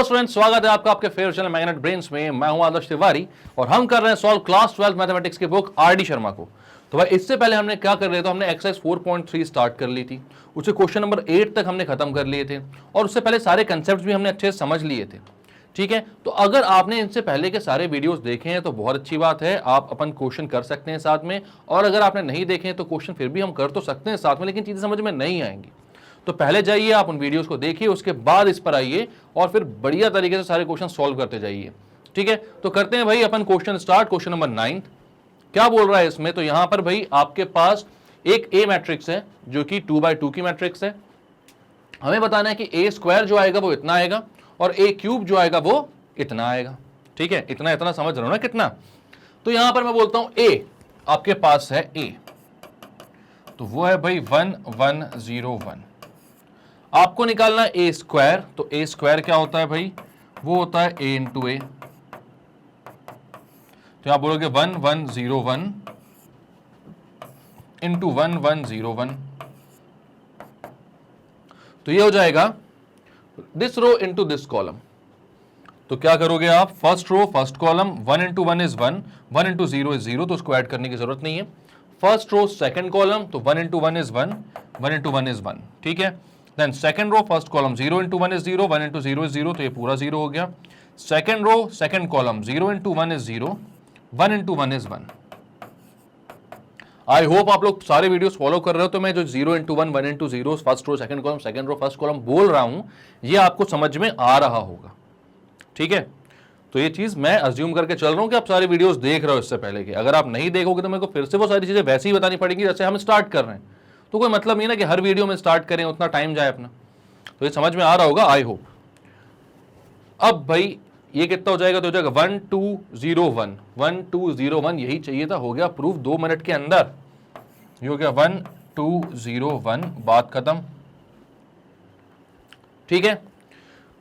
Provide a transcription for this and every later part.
Student, स्वागत है आपका आपके फेवरेट चैनल मैग्नेट ब्रेन्स में। मैं हूं आदर्श तिवारी और हम कर रहे हैं सॉल्व क्लास 12 मैथमेटिक्स की बुक आरडी शर्मा को। तो भाई इससे पहले हमने क्या कर रहे थे, हमने एक्सरसाइज 4.3 स्टार्ट कर ली थी, उससे क्वेश्चन नंबर 8 तक हमने खत्म कर लिए थे और उससे पहले सारे कंसेप्ट भी हमने अच्छे से समझ लिए थे। ठीक है, तो अगर आपने इनसे पहले के सारे वीडियोस देखे हैं तो बहुत अच्छी बात है, आप अपन क्वेश्चन कर सकते हैं साथ में। और अगर आपने नहीं देखे हैं तो क्वेश्चन फिर भी हम कर तो सकते हैं साथ में, लेकिन चीजें समझ में नहीं आएंगी। तो पहले जाइए आप उन वीडियोस को देखिए, उसके बाद इस पर आइए और फिर बढ़िया तरीके से सारे क्वेश्चन सॉल्व करते जाइए। ठीक है, तो करते हैं भाई अपन क्वेश्चन स्टार्ट। क्वेश्चन नंबर 9 क्या बोल रहा है इसमें, तो यहां पर भाई आपके पास एक ए मैट्रिक्स है जो कि 2x2 की मैट्रिक्स है। हमें बताना है कि ए स्क्वायर जो आएगा वो इतना आएगा और ए क्यूब जो आएगा वो इतना आएगा। ठीक है, इतना इतना समझ रहे हो ना कितना। तो यहां पर मैं बोलता हूं ए आपके पास है ए, तो वो है भाई 1 1 0 1। आपको निकालना ए स्क्वायर, तो ए स्क्वायर क्या होता है भाई, वो होता है ए इंटू ए। तो आप बोलोगे 1 1 0 1 इंटू 1 1 0 1, तो ये हो जाएगा this row into this column. तो क्या करोगे आप, first row first column, 1 into 1 is 1, 1 into 0 is 0, तो उसको ऐड करने की जरूरत नहीं है। फर्स्ट रो सेकंड कॉलम, तो 1 इंटू 1 इज 1, 1 इंटू 1 इज 1। ठीक है, then second row first column, 0 into 1 is 0, 1 into 0 is 0, तो ये पूरा 0 हो गया। Second row second column, 0 into 1 is 0, 1 into 1 is 1। I hope आप लोग सारे वीडियोस फॉलो कर रहे हो, तो मैं जो 0 into 1, 1 into 0, first row second row first column बोल रहा हूं, ये आपको समझ में आ रहा होगा। ठीक है, तो ये चीज मैं अज्यूम करके चल रहा हूं कि आप सारे वीडियोस देख रहे हो इससे पहले के। अगर आप नहीं देखोगे तो मेरे को फिर से वो सारी चीजें वैसे ही बतानी पड़ेगी जैसे हम स्टार्ट कर रहे हैं। तो कोई मतलब नहीं ना कि हर वीडियो में स्टार्ट करें, उतना टाइम जाए अपना। तो ये समझ में आ रहा होगा आई होप। अब भाई ये कितना हो जाएगा, तो हो जाएगा 1 2 0 1, 1 2 0 1, यही चाहिए था, हो गया प्रूफ 2 मिनट के अंदर। ये हो गया 1 2 0 1, बात खत्म। ठीक है,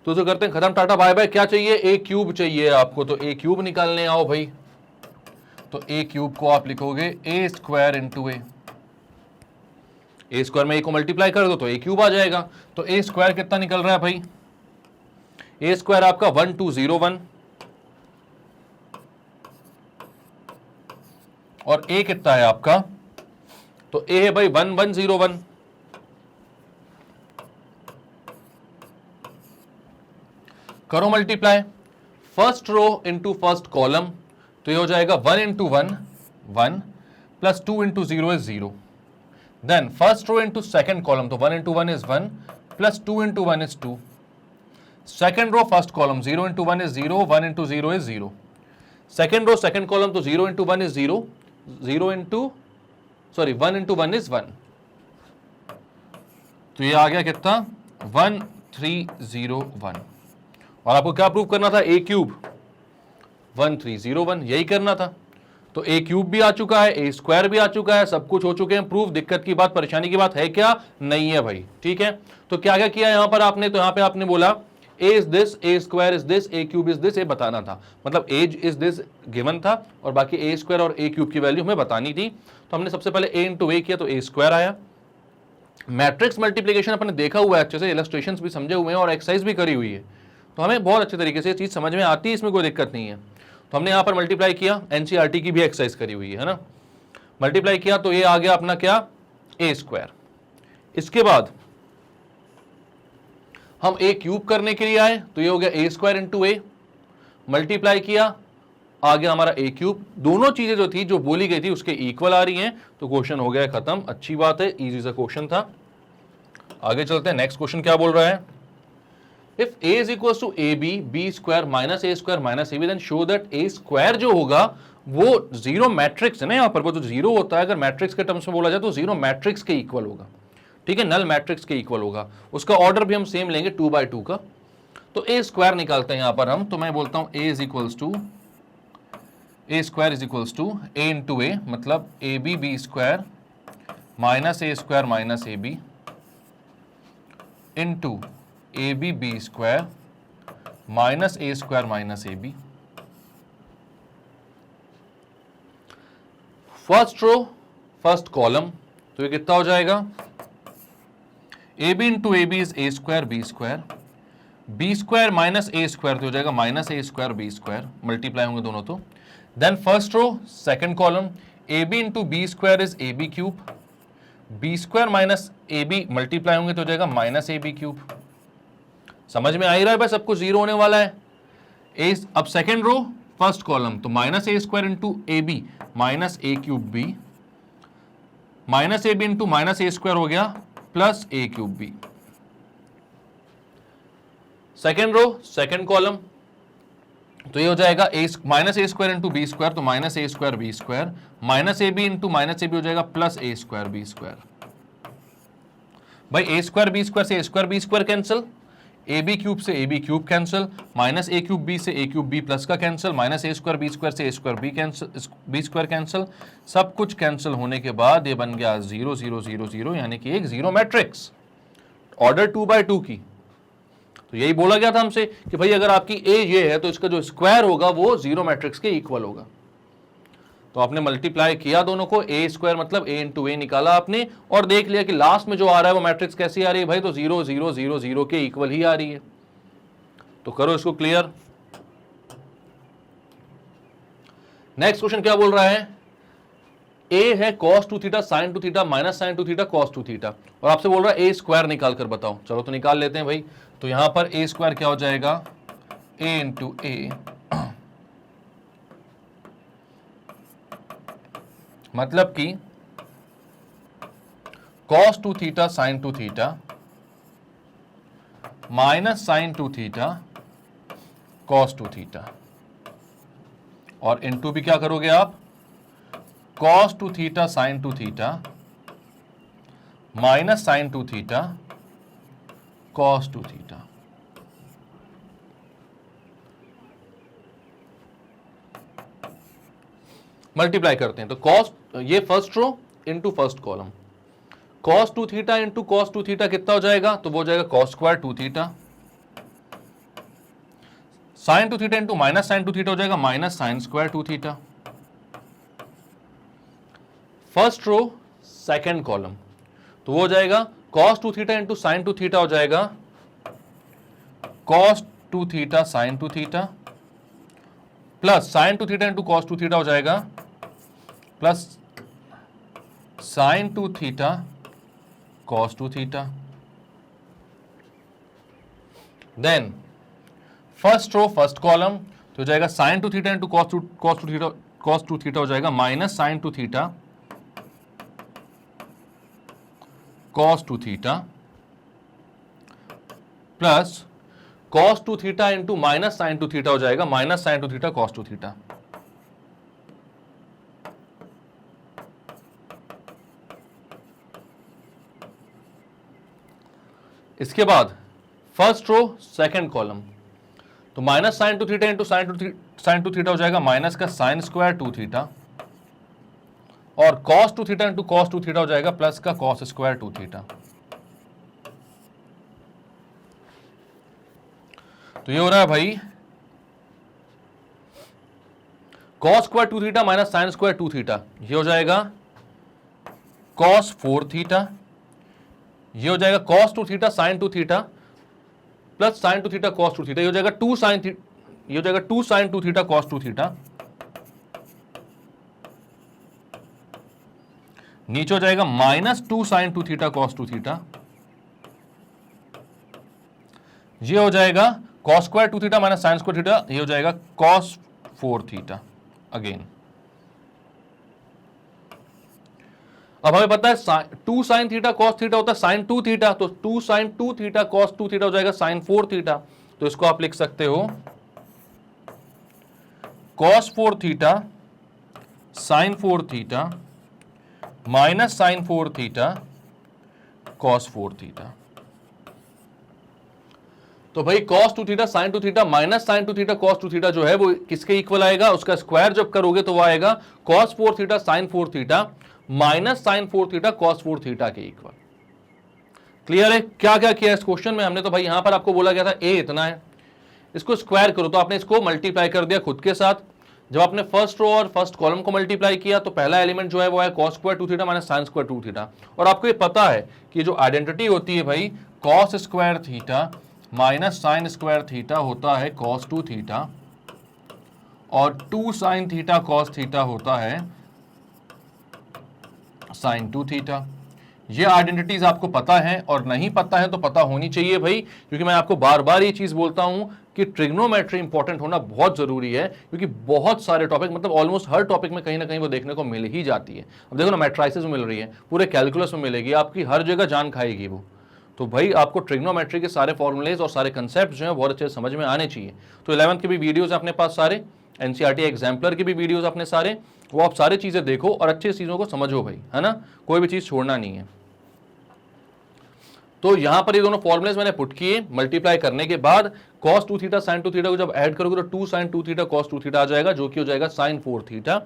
तो जो करते हैं खत्म, टाटा बाय बाय। क्या चाहिए, ए क्यूब चाहिए आपको, तो ए क्यूब निकालने आओ भाई। तो ए क्यूब को आप लिखोगे a square into A square में ए को मल्टीप्लाई कर दो तो ए क्यूब आ जाएगा। तो ए स्क्वायर कितना निकल रहा है भाई, ए स्क्वायर आपका 1 2 0 1 और ए कितना है आपका, तो ए है भाई 1 1 0 1। करो multiply, first row into first column, तो ये हो जाएगा 1 into 1 1 plus 2 into 0 is 0। Then first row into second column, तो 1 into 1 is 1 plus 2 into 1 is 2। Second row first column, 0 into 1 is 0, 1 into 0 is 0। Second row second column, तो 0 into 1 is 0, 0 into 1 into 1 is 1। तो ये आ गया कितना, 1 3 0 1। और आपको क्या prove करना था, ए क्यूब 1 3 0 1, यही करना था। तो ए क्यूब भी आ चुका है, ए स्क्वायर भी आ चुका है, सब कुछ हो चुके हैं प्रूफ। दिक्कत की बात, परेशानी की बात है क्या, नहीं है भाई। ठीक है, तो क्या क्या किया यहां पर आपने, तो यहां पे आपने बोला a is this, a square is this, a cube is this, ये बताना था। मतलब एज इज दिस गिवन था और बाकी ए स्क्वायर और ए क्यूब की वैल्यू हमें बतानी थी। तो हमने सबसे पहले ए इंटू ए किया तो ए स्क्वायर आया। मैट्रिक्स मल्टीप्लीकेशन अपने देखा हुआ है अच्छे से, इलस्ट्रेशंस भी समझे हुए हैं और एक्सरसाइज भी करी हुई है, तो हमें बहुत अच्छे तरीके से ये चीज समझ में आती है, इसमें कोई दिक्कत नहीं है। तो हमने यहां पर मल्टीप्लाई किया, एनसीईआरटी की भी एक्सरसाइज करी हुई है ना। मल्टीप्लाई किया तो ये आ गया अपना क्या, ए स्क्वायर। इसके बाद हम ए क्यूब करने के लिए आए, तो ये हो गया a square into A. Multiply किया, आ गया हमारा ए क्यूब। दोनों चीजें जो थी, जो बोली गई थी, उसके इक्वल आ रही हैं, तो क्वेश्चन हो गया खत्म। अच्छी बात है, इजी सा क्वेश्चन था। आगे चलते हैं, नेक्स्ट क्वेश्चन क्या बोल रहा है, if a is equals to ab, b square minus a square minus ab, then show that a square जो होगा वो जीरो मैट्रिक्स है ना, यहाँ पर वो जो जीरो होता है अगर मैट्रिक्स के टर्म्स में बोला जाए तो जीरो मैट्रिक्स के इक्वल होगा। ठीक है, नल मैट्रिक्स के इक्वल होगा। उसका ऑर्डर भी हम सेम लेंगे 2 by 2 का। तो ए स्क्वायर निकालते हैं यहाँ पर हम, तो मैं बोलता हूँ a is equals to A square is equals to a into a, मतलब a b b square minus A square minus A B into a b b square minus A square minus A b. First row first column, तो ये कितना हो जाएगा, A B into a b is a square B square B square minus A square तो हो जाएगा minus ए square B square, multiply होंगे दोनों तो। Then first row second column A B into B square is A B cube, B square minus A B multiply होंगे तो हो जाएगा माइनस ए बी क्यूब। समझ में आ ही रहा है भाई, सब कुछ जीरो होने वाला है। अब सेकंड रो फर्स्ट कॉलम तो minus A square into a b minus a cube b, minus A B into minus A square हो गया plus a cube b. Second row second column तो ये हो जाएगा माइनस ए स्क्वायर इंटू बी स्क्वायर तो minus A square B square, minus A B into minus A B हो जाएगा plus a square B square. भाई ए स्क्वायर बी स्क्वायर से a square B square cancel, a B cube से a B cube cancel, minus a cube b से a cube b plus का cancel, minus ए square B square से a square b cancel, b square cancel. सब कुछ cancel होने के बाद ये बन गया 0 0 0 0, यानी कि एक जीरो मैट्रिक्स ऑर्डर 2x2 की। तो यही बोला गया था हमसे कि भाई अगर आपकी ए ये है तो इसका जो स्क्वायर होगा वो जीरो मैट्रिक्स के इक्वल होगा। तो आपने मल्टीप्लाई किया दोनों को, ए स्क्वायर मतलब ए इंटू ए निकाला आपने और देख लिया कि लास्ट में जो आ रहा है वो मैट्रिक्स कैसी आ रही है भाई, तो 0 0 0 0 के इक्वल ही आ रही है। तो करो इसको क्लियर। नेक्स्ट क्वेश्चन क्या बोल रहा है, ए है cos 2 theta sin 2 theta minus sin 2 theta cos 2 theta और आपसे बोल रहा है ए स्क्वायर निकाल कर बताओ। चलो तो निकाल लेते हैं भाई। तो यहां पर ए स्क्वायर क्या हो जाएगा, ए इंटू ए मतलब कि cos 2 theta sin 2 theta minus sin 2 theta cos 2 theta और इनटू भी क्या करोगे आप, cos 2 theta sin 2 theta minus sin 2 theta cos 2 theta. Multiply करते हैं तो cos ये first row into first column, cos 2 theta into cos 2 theta कितना हो जाएगा, तो वो हो जाएगा cos square 2 theta, sin 2 theta into minus sin 2 theta हो जाएगा minus sin square 2 theta. First row second column तो वो हो जाएगा cos 2 theta into sin 2 theta हो जाएगा cos 2 theta sin 2 theta plus sin 2 theta into cos 2 theta हो जाएगा plus sin 2 theta cos 2 theta. Then first row first column तो हो जाएगा sin 2 theta into cos 2 theta हो जाएगा minus sin 2 theta cos 2 theta plus cos 2 theta into minus sin 2 theta हो जाएगा minus sin 2 theta cos 2 theta. इसके बाद first row second column तो minus sin 2 theta into sin 2 theta हो जाएगा minus का sin स्क्वायर 2 थीटा और cos 2 theta into cos 2 theta हो जाएगा प्लस का cos स्क्वायर 2 थीटा। तो ये हो रहा है भाई cos square 2 theta minus sin square 2 theta, ये हो जाएगा cos 4 थीटा, ये हो जाएगा cos 2 theta sin 2 theta plus sin 2 theta cos 2 theta, ये हो जाएगा 2 sin 2 थीटा cos 2 थीटा। नीचे हो जाएगा minus 2 sin 2 theta cos 2 theta, ये हो जाएगा cos square 2 theta minus sin square theta, ये हो जाएगा cos 4 थीटा अगेन। अब हमें पता है 2 sin थीटा cos थीटा होता है sin 2 थीटा, तो 2 sin 2 थीटा cos 2 थीटा हो जाएगा sin 4 थीटा। तो इसको आप लिख सकते हो cos 4 theta sin 4 theta minus sin 4 theta cos 4 theta. तो भाई cos 2 theta sin 2 theta minus sin 2 theta cos 2 theta जो है वो किसके इक्वल आएगा, उसका स्क्वायर जब करोगे तो वो आएगा cos 4 theta sin 4 theta minus sin 4 theta cos 4 theta के इक्वल। क्लियर है क्या क्या किया इस क्वेश्चन में हमने, तो भाई यहां पर आपको बोला गया था ए इतना है, इसको स्क्वायर करो तो आपने इसको मल्टीप्लाई कर दिया खुद के साथ। जब आपने फर्स्ट रो और फर्स्ट कॉलम को मल्टीप्लाई किया तो पहला एलिमेंट जो है वो है cos square 2 theta minus sin square 2 theta. और आपको ये पता है कि जो आइडेंटिटी होती है भाई cos square theta minus sine square theta होता है कॉस 2 थीटा और 2 साइन थीटा कॉस थीटा होता है साइन 2 थीटा। ये आइडेंटिटीज आपको पता है और नहीं पता है तो पता होनी चाहिए भाई, क्योंकि मैं आपको बार बार ये चीज बोलता हूं कि ट्रिग्नोमेट्री इंपॉर्टेंट होना बहुत जरूरी है, क्योंकि बहुत सारे टॉपिक मतलब ऑलमोस्ट हर टॉपिक में कहीं ना कहीं वो देखने को मिल ही जाती है। अब देखो ना, मैट्राइसिस में मिल रही है, पूरे कैलकुलस में मिलेगी, आपकी हर जगह जान खाएगी वो। तो भाई आपको ट्रिग्नोमेट्री के सारे फॉर्मूलेज और सारे कंसेप्ट जो है बहुत अच्छे समझ में आने चाहिए। तो 11th के भी वीडियोज अपने पास सारे, एनसीईआरटी एग्जाम्पलर के भी वीडियोज अपने सारे, वो आप सारी चीजें देखो और अच्छी चीजों को समझो भाई, है ना, कोई भी चीज छोड़ना नहीं है। तो यहां पर ये दोनों फॉर्मुलेस मैंने पुट किए, मल्टीप्लाई करने के बाद cos 2 थीटा sin 2 थीटा को जब ऐड करोगे तो 2 sin 2 थीटा cos 2 थीटा आ जाएगा, जो कि हो जाएगा sin 4 थीटा,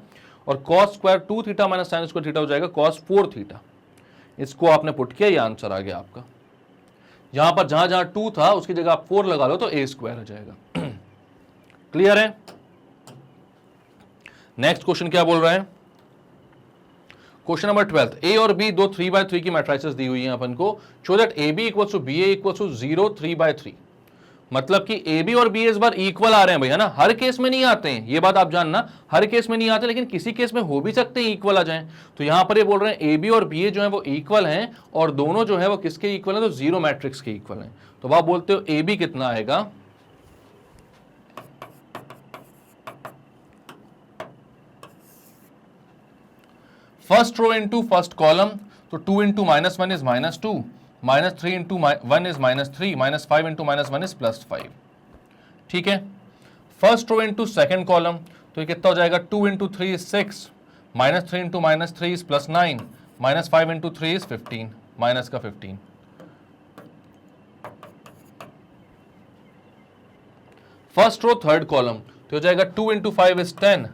और cos square 2 theta minus sin square theta हो जाएगा cos 4 थीटा। इसको आपने पुट किया, ये आंसर आ गया आपका। यहां पर जहां जहां 2 था उसकी जगह आप 4 लगा लो तो a स्क्वायर आ जाएगा। क्लियर है? नेक्स्ट क्वेश्चन क्या बोल रहा है? क्वेश्चन नंबर 12, ए और बी दो 3/3 की मैट्रिसेस दी हुई है अपन को, show that A B equals to B A equals to 0 3/3। मतलब कि ए बी और बी इस बार इक्वल आ रहे हैं भाई, है ना, हर केस में नहीं आते हैं, ये बात आप जानना, हर केस में नहीं आते, लेकिन किसी केस में हो भी सकते हैं इक्वल आ जाएं। तो यहां पर ये बोल रहे हैं ए बी और बी ए जो है वो इक्वल हैं, और दोनों जो है वो किसके इक्वल है? तो जीरो मैट्रिक्स के इक्वल हैं। तो आप बोलते हो ए बी कितना आएगा? First row into first column, तो 2 into -1 is -2, -3 into 1 is -3, -5 into -1 is +5। ठीक है। First row into second column, तो ये कितना हो जाएगा? 2 into 3 is 6, -3 into -3 is +9, -5 into 3 is 15, minus का 15। फर्स्ट रो थर्ड कॉलम, तो हो जाएगा 2 into 5 is 10,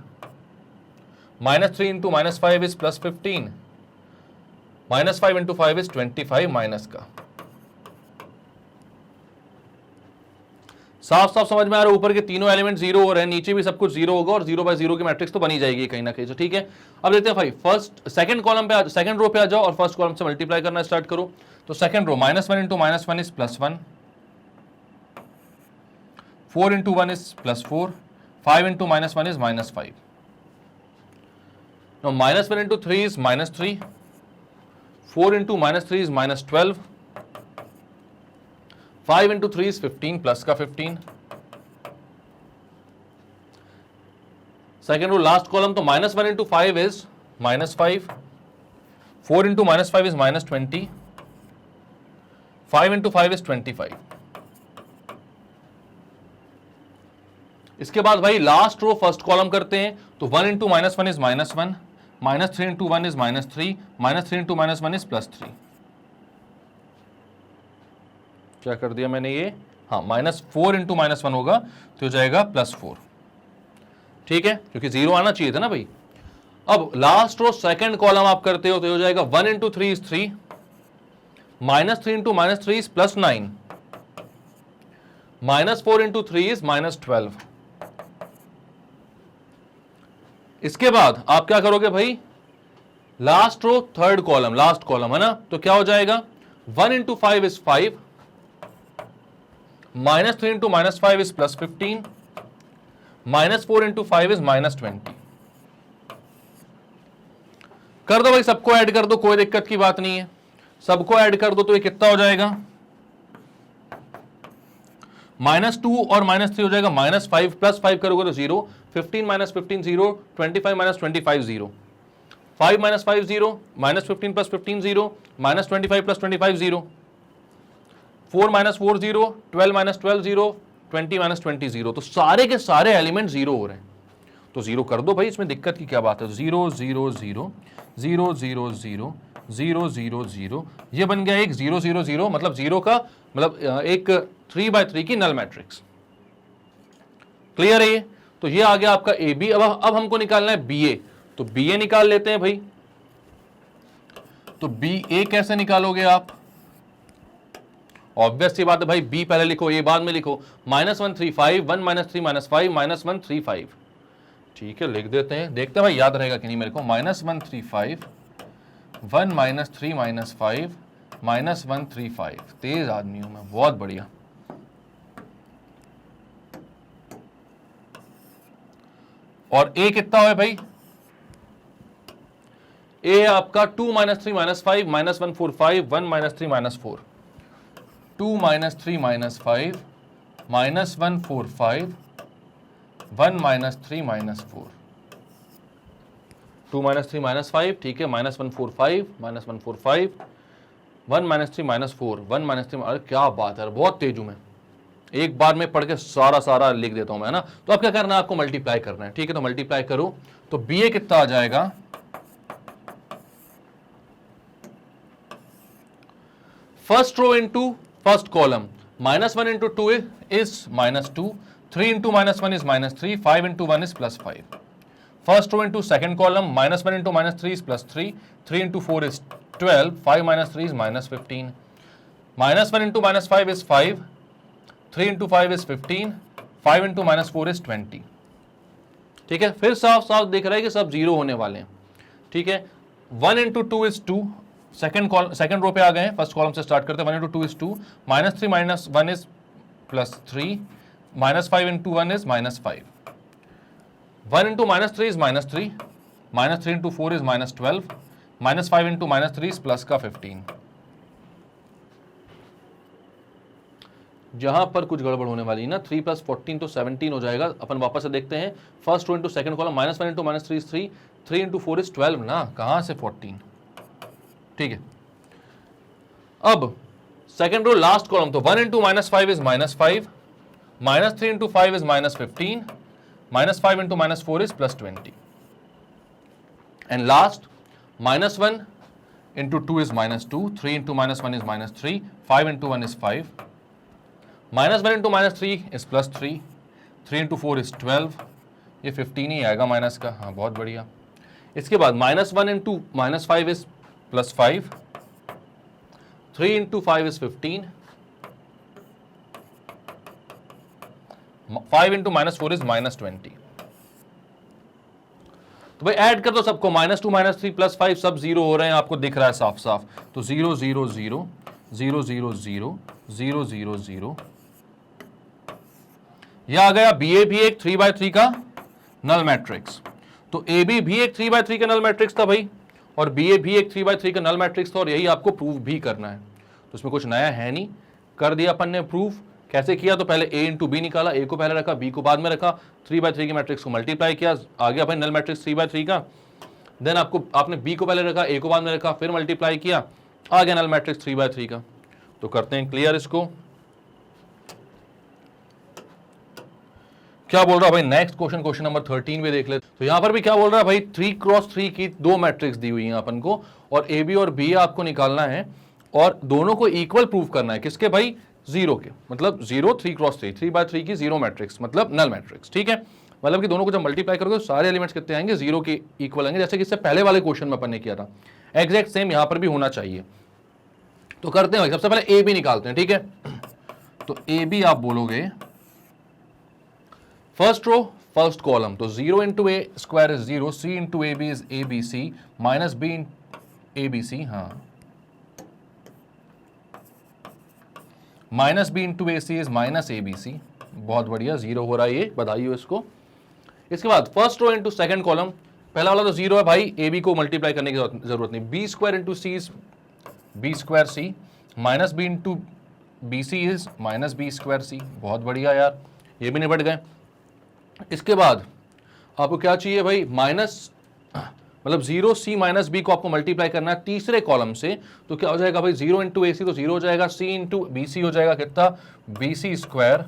-3 into -5 is +15, -5 into 5 is 25, minus का। साफ साफ समझ में आ रहा है? ऊपर के तीनों एलिमेंट जीरो हो रहे हैं, नीचे भी सब कुछ जीरो होगा, और 0/0 की मैट्रिक्स तो बनी जाएगी कहीं ना कहीं से। ठीक है, अब देखते हैं भाई, फर्स्ट सेकंड कॉलम पे, सेकंड रो पे आ जाओ और फर्स्ट कॉलम से मल्टीप्लाई करना स्टार्ट करो। तो second row, -1 into -1 is +1, 4 into 1 is +4, 5 into -1 is -5। Now -1 into 3 is -3, 4 into -3 is -12, 5 into 3 is 15, plus का 15। सेकेंड रो लास्ट कॉलम, तो -1 into 5 is -5, 4 into -5 is -20, 5 into 5 is 25। इसके बाद भाई लास्ट रो फर्स्ट कॉलम करते हैं, तो 1 into -1 is -1, -3 into 1 is -3, -3 into -1 is +3। क्या कर दिया मैंने ये? हाँ, -4 into -1 होगा तो हो जाएगा +4। ठीक है, क्योंकि 0 आना चाहिए था ना भाई। अब लास्ट रो सेकंड कॉलम आप करते हो तो हो जाएगा 1 into 3 is 3, -3 into -3 is +9, -4 into 3 is -12। इसके बाद आप क्या करोगे भाई? Last row third column, last column है ना, तो क्या हो जाएगा? 1 into 5 is 5, -3 into -5 is +15, -4 into 5 is -20। कर दो भाई, सबको ऐड कर दो, कोई दिक्कत की बात नहीं है, सबको ऐड कर दो। तो ये कितना हो जाएगा? -2 और -3 हो जाएगा -5, +5 करोगे तो 0, 15 - 15 0, 25 - 25 0, 5 - 5 0, -15 + 15 0, -25 + 25 0, 4 - 4 0, 12 - 12 0, 20 - 20 0। तो सारे के सारे एलिमेंट जीरो हो रहे हैं, तो जीरो कर दो भाई, इसमें दिक्कत की क्या बात है? 0 0 0 0 0 0 0 0 0, ये बन गया एक 0 0 0, मतलब जीरो का मतलब एक 3/3 की नल मैट्रिक्स। क्लियर है ये? तो ये आ गया आपका ए बी। अब हमको निकालना है बी ए, तो बी ए निकाल लेते हैं भाई। तो बी ए कैसे निकालोगे आप? ऑब्वियस सी बात है भाई, बी पहले लिखो, ए बाद में लिखो। -135, 1 - 3 - 5, -135। ठीक है, लिख देते हैं, देखते हैं भाई याद रहेगा कि नहीं मेरे को। -135, 1 - 3 - 5, -135। तेज आदमी हूं मैं, बहुत बढ़िया। और ए कितना है भाई, ए है आपका 2 - 3 - 5 -1 4 5 1 - 3 - 4, 2 - 3 - 5 -1 4 5 1 - 3 - 4, 2 - 3 - 5, ठीक है, -1 4 5 -1 4 5 1 - 3 - 4 1 - 3, अरे क्या बात है, बहुत तेज हूं मैं, एक बार में पढ़ के सारा लिख देता हूं मैं, है ना। तो अब क्या करना है, आपको मल्टीप्लाई करना है, ठीक है। तो मल्टीप्लाई करो तो बी ए कितना आ जाएगा, first row into first column, -1 into 2 is -2, 3 into -1 is -3, 5 into 1 is +5, first row into second column, -1 into -3 is +3, 3 into 4 is 12, 5 - 3 is -15, -1 into -5 is 5, 3 into 5 is 15, 5 into -4 is 20, ठीक है। फिर साफ साफ दिख रहा है कि सब जीरो होने वाले हैं, ठीक है। 1 इंटू 2 इज 2, सेकंड रो पे आ गए हैं, फर्स्ट कॉलम से स्टार्ट करते हैं। 1 into 2 is 2, -3 - 1 is +3, -5 into 1 is -5, 1 into -3 is -3, -3 into 4 is -12, -5 into -3 is plus का 15। जहां पर कुछ गड़बड़ होने वाली है ना, 3 + 14 तो 17 हो जाएगा। अपन वापस से देखते हैं, first row into second column, -1 into -3 is 3, 3 into 4 is 12 ना, कहां से 14, ठीक है। अब सेकंड रो लास्ट कॉलम, तो 1 into -5 is -5, -3 into 5 is -15, -5 into -4 is +20, and last -1 into 2 is -2, 3 into -1 is -3, 5 into 1 is 5, -1 into -3 is +3, 3 into 4 is 12, ये 15 ही आएगा माइनस का, हाँ बहुत बढ़िया। इसके बाद -1 into -5 is +5, 3 into 5 is 15, 5 into -4 is -20। तो भाई ऐड कर दो सबको, -2 -3 +5 सब जीरो हो रहे हैं, आपको दिख रहा है साफ साफ। तो 0 0 0 0 0 0 0 0 0, यह आ गया बी ए भी एक 3/3 का नल मैट्रिक्स। तो ए बी भी एक 3/3 का नल मैट्रिक्स था भाई, और बी ए भी एक 3/3 का नल मैट्रिक्स था, और यही आपको प्रूव भी करना है। तो इसमें कुछ नया है नहीं, कर दिया अपन ने प्रूफ। कैसे किया, तो पहले ए इंटू बी निकाला, ए को पहले रखा, बी को बाद में रखा, 3/3 के मैट्रिक्स को मल्टीप्लाई किया, आ गया भाई नल मैट्रिक्स 3/3 का। देन आपने बी को पहले रखा, ए को बाद में रखा, फिर मल्टीप्लाई किया, आ गया नल मैट्रिक्स 3/3 का। तो करते हैं क्लियर इसको। क्या बोल रहा है भाई नेक्स्ट क्वेश्चन नंबर 13 में देख ले। तो यहां पर भी क्या बोल रहा है भाई, 3x3 की दो मैट्रिक्स दी हुई है अपन को, और ए बी और बी आपको निकालना है, और दोनों को इक्वल प्रूव करना है। किसके भाई, जीरो के, मतलब 0 3x3, 3/3 की जीरो मैट्रिक्स मतलब नल मैट्रिक्स, ठीक है। मतलब कि दोनों को जब मल्टीप्लाई करोगे तो सारे एलिमेंट्स कितने आएंगे, जीरो के इक्वल आएंगे, जैसे कि इससे पहले वाले क्वेश्चन में अपन ने किया था। एग्जैक्ट सेम यहां पर भी होना चाहिए। तो करते हैं, सबसे पहले ए बी निकालते हैं, ठीक है। तो ए बी आप बोलोगे फर्स्ट रो फर्स्ट कॉलम, तो 0 into A square is 0, c into a b is A B C, minus b a B c, हाँ, minus b into a c is minus A B c, बहुत बढ़िया, zero हो रहा है ये, बधाई हो इसको। इसके बाद first row into second column, पहला वाला तो जीरो है भाई, ए बी को मल्टीप्लाई करने की जरूरत नहीं, b square into C is b square c, minus b into B c is minus B square c, बहुत बढ़िया यार, ये भी निपट गए। इसके बाद आपको क्या चाहिए भाई, माइनस मतलब 0 सी माइनस बी को आपको मल्टीप्लाई करना है तीसरे कॉलम से, तो क्या हो जाएगा भाई, 0 इंटू ए सी तो 0 हो जाएगा, सी इंटू बी सी हो जाएगा कितना, बी सी स्क्वायर,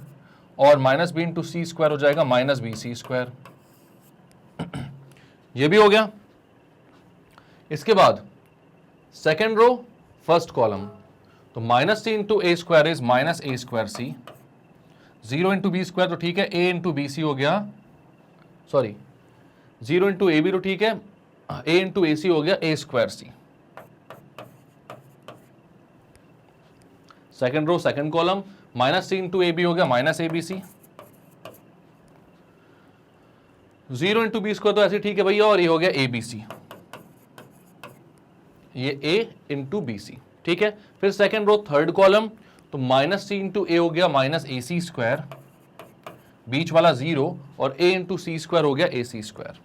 और माइनस बी इंटू सी स्क्वायर हो जाएगा माइनस बी सी स्क्वायर, ये भी हो गया। इसके बाद सेकेंड रो फर्स्ट कॉलम, तो minus C into A square is minus A square C, 0 into B square तो ठीक है, ए इंटू बी सी हो गया, सॉरी 0 इंटू ए बी तो ठीक है, ए इंटू ए सी हो गया a square c. Second row second column, minus C into a B हो गया minus A B c, 0 into B square तो ऐसे ठीक है भैया, और ये हो गया ए बी सी, ये ए इंटू बी सी, ठीक है। फिर सेकेंड रो थर्ड कॉलम, तो माइनस सी इंटू ए हो गया माइनस ए सी स्क्वायर, बीच वाला 0 और a इंटू सी स्क्वायर हो गया ए सी स्क्वायर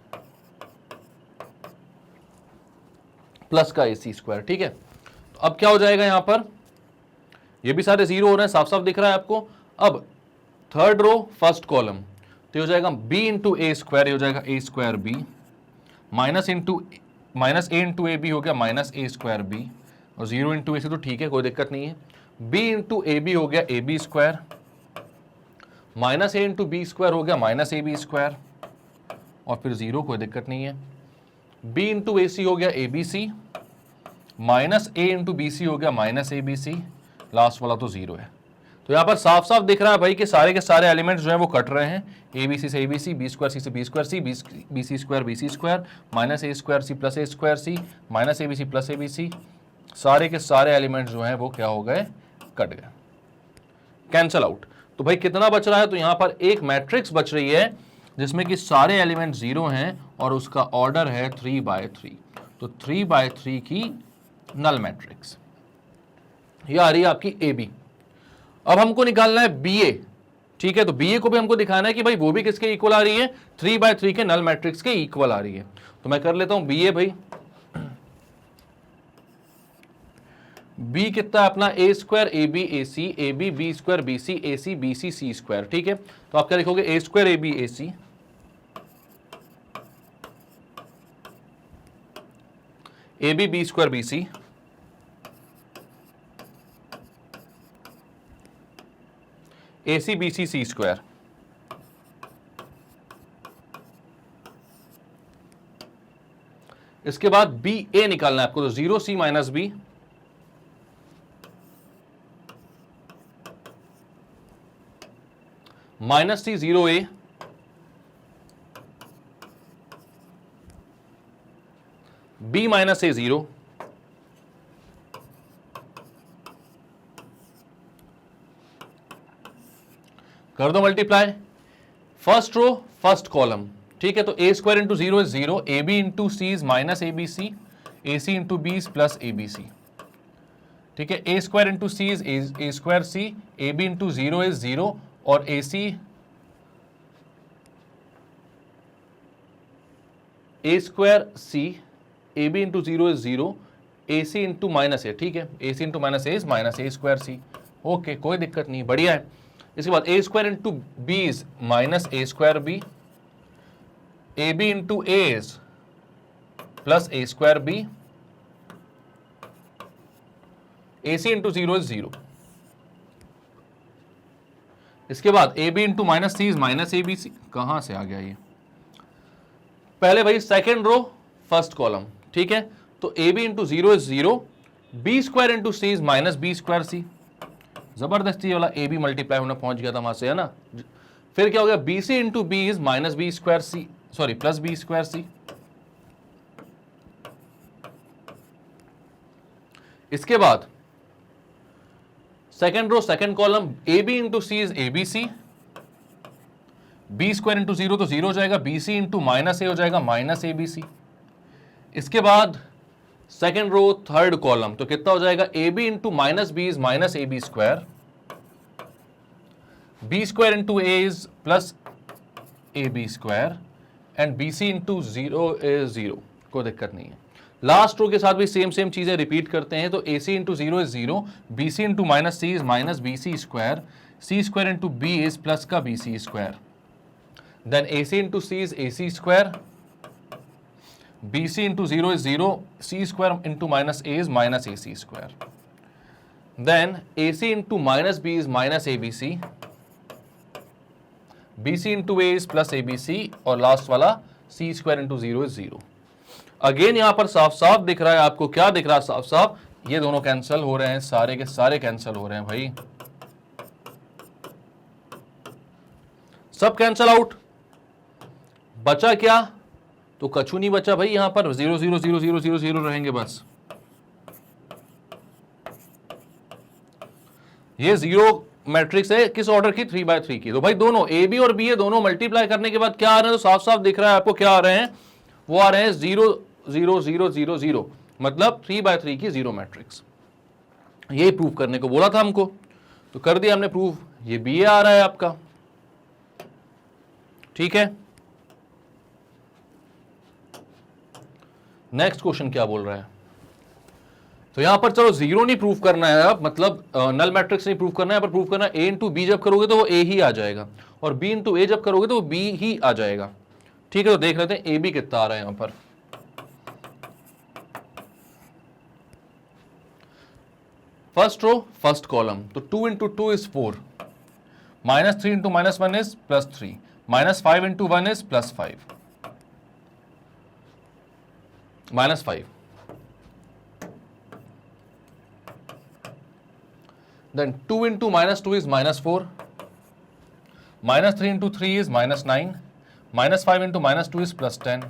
प्लस का ए सी स्क्वायर। ठीक है, तो अब क्या हो जाएगा यहां पर, ये भी सारे 0 हो रहे हैं, साफ साफ दिख रहा है आपको। अब थर्ड रो फर्स्ट कॉलम, तो हो जाएगा b इंटू ए स्क्वायर, हो जाएगा a square b, minus A into a B हो गया माइनस ए स्क्वायर बी, और 0 इंटू ए से तो ठीक है, कोई दिक्कत नहीं है। b इंटू ए बी हो गया A B square, minus A into B square हो गया माइनस ए बी स्क्वायर, और फिर 0, कोई दिक्कत नहीं है। b इंटू ए सी हो गया A B C, minus A into B C हो गया minus A B C, last वाला तो 0 है। तो यहां पर साफ साफ दिख रहा है भाई कि सारे के सारे एलिमेंट्स जो हैं वो कट रहे हैं, ए बी सी से a B C, B square c से b square c, B C square, minus A square c plus a square c, minus A B c plus A B c, सारे के सारे elements जो हैं वो क्या हो गए, कट गए, कैंसल आउट। तो भाई कितना बच रहा है, तो यहां पर एक मैट्रिक्स बच रही है जिसमें कि सारे एलिमेंट 0 हैं और उसका ऑर्डर है 3/3। तो 3/3 की नल मैट्रिक्स ये आ रही है आपकी ए बी। अब हमको निकालना है बी ए। ठीक है, तो बी ए को भी हमको दिखाना है कि भाई वो भी किसके इक्वल आ रही है, 3/3 के नल मैट्रिक्स के इक्वल आ रही है। तो मैं कर लेता हूं बी ए। भाई बी कितना अपना a square a b a c, A b b square B c, a c B c c square. ठीक है, तो आप क्या लिखोगे, a square a b a c, A b b square B c, a c B c c square. इसके बाद b a निकालना है आपको, तो 0 c minus b, minus c 0 a, b minus a 0, कर दो multiply, first row first column. ठीक है, तो a square into 0 is 0, a B into C is minus A B c, a C into B is plus A B C. ठीक है, a square into C is a square c, A B into 0 is 0, और a c a square c, A B into 0 is 0, a C into minus a. ठीक है, a C into minus A is minus A square c. Okay, कोई दिक्कत नहीं, बढ़िया है। इसके बाद a square into B is minus A square b, a B into A is plus a square b, a C into 0 is 0। इसके बाद a B into minus C is minus A B c. कहां से आ गया ये, पहले भाई second row first column. ठीक है, तो a B into 0 is 0, b square into C is minus B square c. जबरदस्ती वाला ए बी मल्टीप्लाई होने पहुंच गया था वहां से, है ना। फिर क्या हो गया, B C into B is minus B square C, sorry plus B square C. इसके बाद second row second column, A B into C is A B C, B square into 0 तो 0 हो जाएगा, B C into minus A हो जाएगा minus A B C. इसके बाद second रो third column, तो कितना हो जाएगा, A B into minus B is minus A B square, B square into A is plus A B square, and B C into 0 is 0। कोई दिक्कत नहीं है। लास्ट रो के साथ भी सेम चीजें रिपीट करते हैं, तो A C into 0 is 0, B C into minus C is minus B C square, C square into B is plus का B C square, then A C into C is A C square, B C into 0 is 0, C square into minus A is minus A C square, then A C into minus B is minus A B C, B C into A is plus A B C, और last वाला C square into 0 is 0। Again यहां पर साफ साफ दिख रहा है आपको, क्या दिख रहा है साफ साफ, ये दोनों कैंसिल हो रहे हैं, सारे के सारे कैंसिल हो रहे हैं भाई, सब कैंसिल आउट। बचा क्या, तो कछु नहीं बचा भाई, यहां पर 0 0 0 0 0 0 रहेंगे बस। ये 0 मैट्रिक्स है किस ऑर्डर की, 3/3 की। तो भाई दोनों ए बी और बी ए दोनों मल्टीप्लाई करने के बाद क्या आ रहे हैं, तो साफ साफ दिख रहा है आपको क्या आ रहे हैं, वो आ रहे हैं 0 0 0 0 0, मतलब 3/3 की 0 मैट्रिक्स। यही प्रूव करने को बोला था हमको, तो कर दिया हमने प्रूव। ये बी ए आ रहा है आपका, ठीक है, नेक्स्ट क्वेश्चन क्या बोल रहा है, तो यहां पर चलो जीरो नहीं प्रूव करना है, अब मतलब नल मैट्रिक्स नहीं प्रूव करना है, पर प्रूव करना है ए इंटू बी जब करोगे तो वो ए ही आ जाएगा, और बी इंटू ए जब करोगे तो वो बी ही आ जाएगा। ठीक है, तो देख लेते हैं ए बी कितना आ रहा है यहां पर। फर्स्ट रो फर्स्ट कॉलम, तो 2 into 2 is 4, -3 into -1 is +3, -5 into 1 is +5, -5, then 2 into -2 is -4, -3 into 3 is -9, -5 into -2 is +10,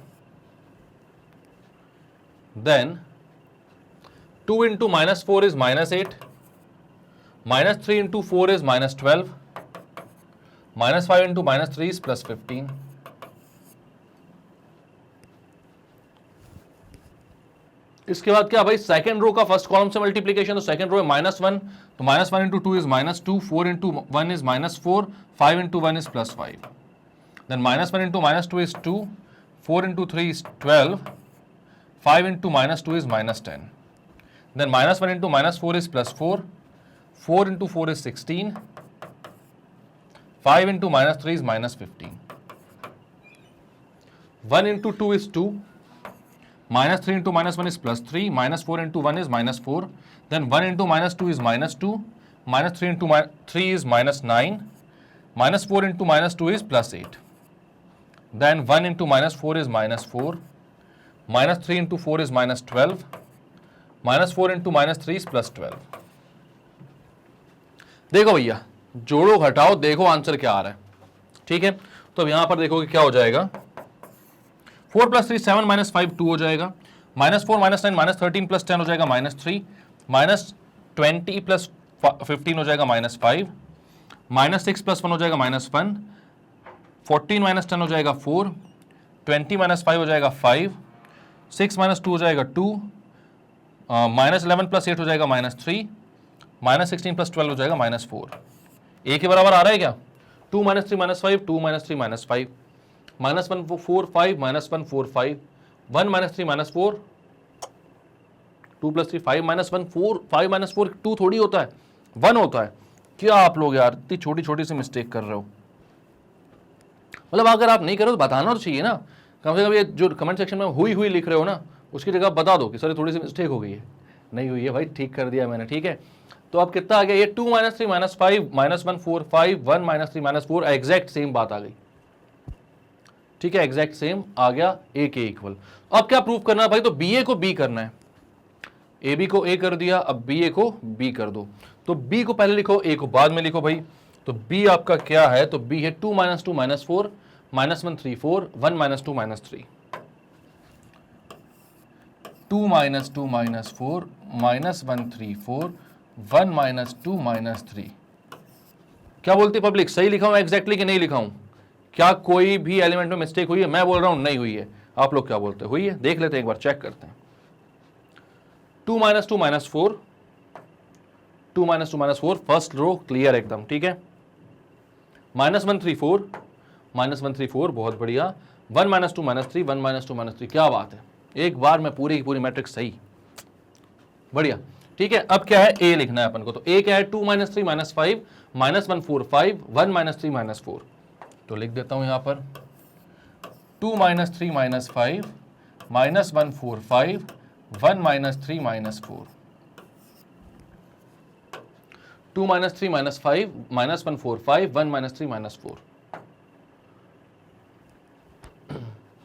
then 2 into -4 is -8, -3 into 4 is -12, -5 into -3 is +15. इसके बाद क्या भाई, सेकंड रो का फर्स्ट कॉलम से मल्टीप्लीकेशन, तो सेकंड रो है -1, तो -1 into 2 is -2, 4 into 1 is -4, 5 into 1 is +5, then -1 into -2 is 2, 4 into 3 is 12, 5 into -2 is -10, then -1 into -4 is +4, 4 into 4 is 16, 5 into -3 is -15, 1 into 2 is 2, -3 into -1 is +3, -4 into 1 is -4, then 1 into -2 is -2, -3 into 3 is -9, -4 into -2 is +8, then 1 into -4 is -4, -3 into 4 is -12, -4 into -3 is +12। देखो भैया, जोड़ो घटाओ, देखो answer क्या आ रहा है। ठीक है, तो अब यहां पर देखोगे क्या हो जाएगा, 4 + 3 7, -5 2 हो जाएगा, -4 -9 -13 + 10 हो जाएगा -3, -20 + 15 हो जाएगा -5, -6 + 1 हो जाएगा -1, 14 - 10 हो जाएगा 4, 20 - 5 हो जाएगा 5, 6 - 2 हो जाएगा 2, -11 + 8 हो जाएगा -3, -16 + 12 हो जाएगा -4। ए के बराबर आ रहा है क्या, 2 - 3 - 5, 2 - 3 - 5, -1 4 5, -1 4 5, 1 - 3 - 4, 2 + 3 5, -1 4 5 - 4 2 थोड़ी होता है, 1 होता है। क्या आप लोग यार इतनी छोटी छोटी सी मिस्टेक कर रहे हो, मतलब अगर आप नहीं करो तो बताना तो चाहिए ना, कम से कम ये जो कमेंट सेक्शन में हुई लिख रहे हो ना, उसकी जगह बता दो कि सर थोड़ी सी मिस्टेक हो गई है। नहीं हुई है भाई, ठीक कर दिया मैंने। ठीक है, तो अब कितना आ गया ये, 2 - 3 - 5, -1 4 5, 1 - 3 - 4, एग्जैक्ट सेम बात आ गई। ठीक है, एग्जैक्ट सेम आ गया, ए के इक्वल। अब क्या प्रूफ करना है भाई, तो बी ए को बी करना है, ए बी को ए कर दिया, अब बी ए को बी कर दो। तो बी को पहले लिखो, ए को बाद में लिखो भाई। तो बी आपका क्या है, तो बी है 2 - 2 - 4, -1 3 4, 1 - 2 - 3, 2 - 2 - 4, -1 3 4, 1 - 2 - 3। क्या बोलती पब्लिक, सही लिखा हूं एग्जैक्टली कि नहीं लिखा हूं? क्या कोई भी एलिमेंट में मिस्टेक हुई है? मैं बोल रहा हूं नहीं हुई है, आप लोग क्या बोलते हुई है? देख लेते हैं, एक बार चेक करते हैं। 2 - 2 - 4, 2 - 2 - 4, फर्स्ट रो क्लियर एकदम। ठीक है, -1 3 4, -1 3 4, बहुत बढ़िया, 1 - 2 - 3, 1 - 2 - 3, क्या बात है, एक बार में पूरी की पूरी मैट्रिक्स सही, बढ़िया। ठीक है, अब क्या है, ए लिखना है अपन को। तो ए क्या है, 2 - 3 - 5, -1 4 5, 1 - 3 - 4। तो लिख देता हूं यहां पर 2 - 3 - 5, -1 4 5, 1 - 3 - 4, 2 - 3 - 5, -1 4 5, 1 - 3 - 4।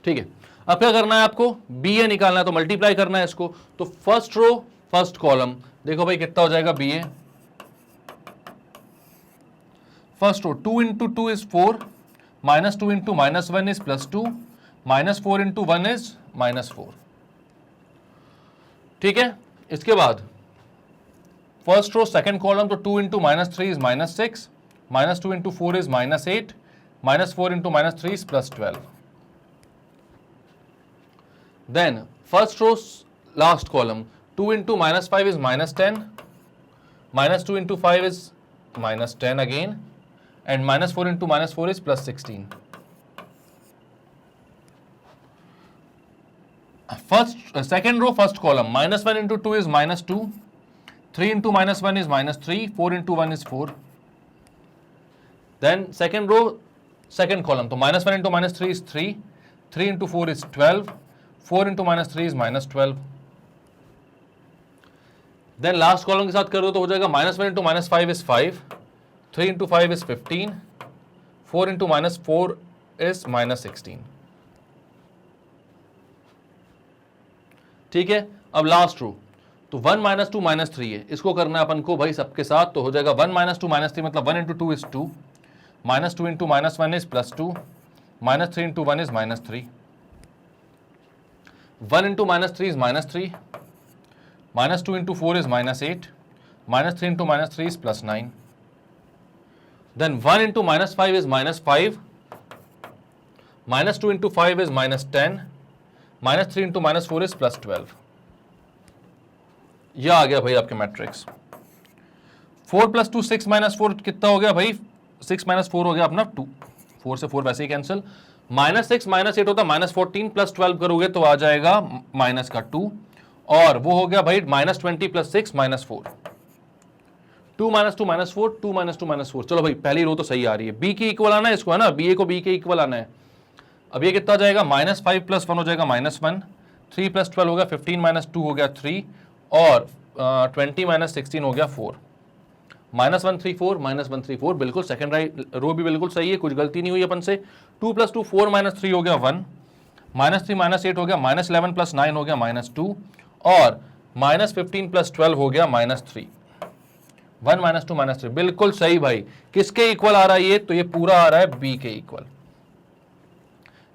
ठीक है, अब क्या करना है आपको, बी ए निकालना है, तो मल्टीप्लाई करना है इसको। तो फर्स्ट रो फर्स्ट कॉलम, देखो भाई कितना हो जाएगा B A, first row 2 into 2 is 4, -2 into -1 is +2, -4 into 1 is -4। ठीक है, इसके बाद फर्स्ट रो सेकंड कॉलम, तो 2 into -3 is -6, -2 into 4 is -8, -4 into -3 is +12। Then first row last column, 2 into -5 is -10, -2 into 5 is -10 again, and -4 into -4 is +16. First second row first column, -1 into 2 is -2, 3 into -1 is -3, 4 into 1 is 4. Then second row second column, तो -1 into -3 is 3, 3 into 4 is 12, 4 into -3 is -12. Then last column के साथ कर दो तो हो जाएगा -1 into -5 is 5, 3 into 5 is 15, 4 into -4 is -16. ठीक है, अब लास्ट रो, तो 1 -2 -3 है, इसको करना है अपन को भाई सबके साथ, तो हो जाएगा 1 -2 -3 मतलब 1 into 2 is 2, -2 into -1 is +2, -3 into 1 is -3, 1 into -3 is -3, -2 into 4 is -8, -3 into -3 is +9. Then 1 into -5 is -5, -2 into 5 is -10, -3 into -4 is +12. यह आ गया भाई आपके मैट्रिक्स। 4 + 2 6 - 4 कितना हो गया भाई? 6 - 4 हो गया अपना 2, 4 से 4 वैसे ही कैंसिल। -6 -8 होता -14 + 12 करोगे तो आ जाएगा -2, और वो हो गया भाई -20 + 6 -4, 2 - 2 -4, 2 - 2 -4। चलो भाई पहली रो तो सही आ रही है, बी के इक्वल आना है इसको, है ना, बी ए को बी के इक्वल आना है। अब ये कितना जाएगा? -5 + 1 हो जाएगा -1, 3 + 12 हो गया 15 - 2 हो गया 3, और 20 - 16 हो गया 4, -134 -134। बिल्कुल सेकंड राइट रो भी बिल्कुल सही है, कुछ गलती नहीं हुई अपन से। 2 + 2 4 - 3 हो गया 1, -3 - 8 हो गया -11 + 9 हो गया -2, और -15 + 12 हो गया -3, 1 - 2 -3। बिल्कुल सही भाई। किसके इक्वल आ रहा है ये? तो ये पूरा आ रहा है बी के इक्वल।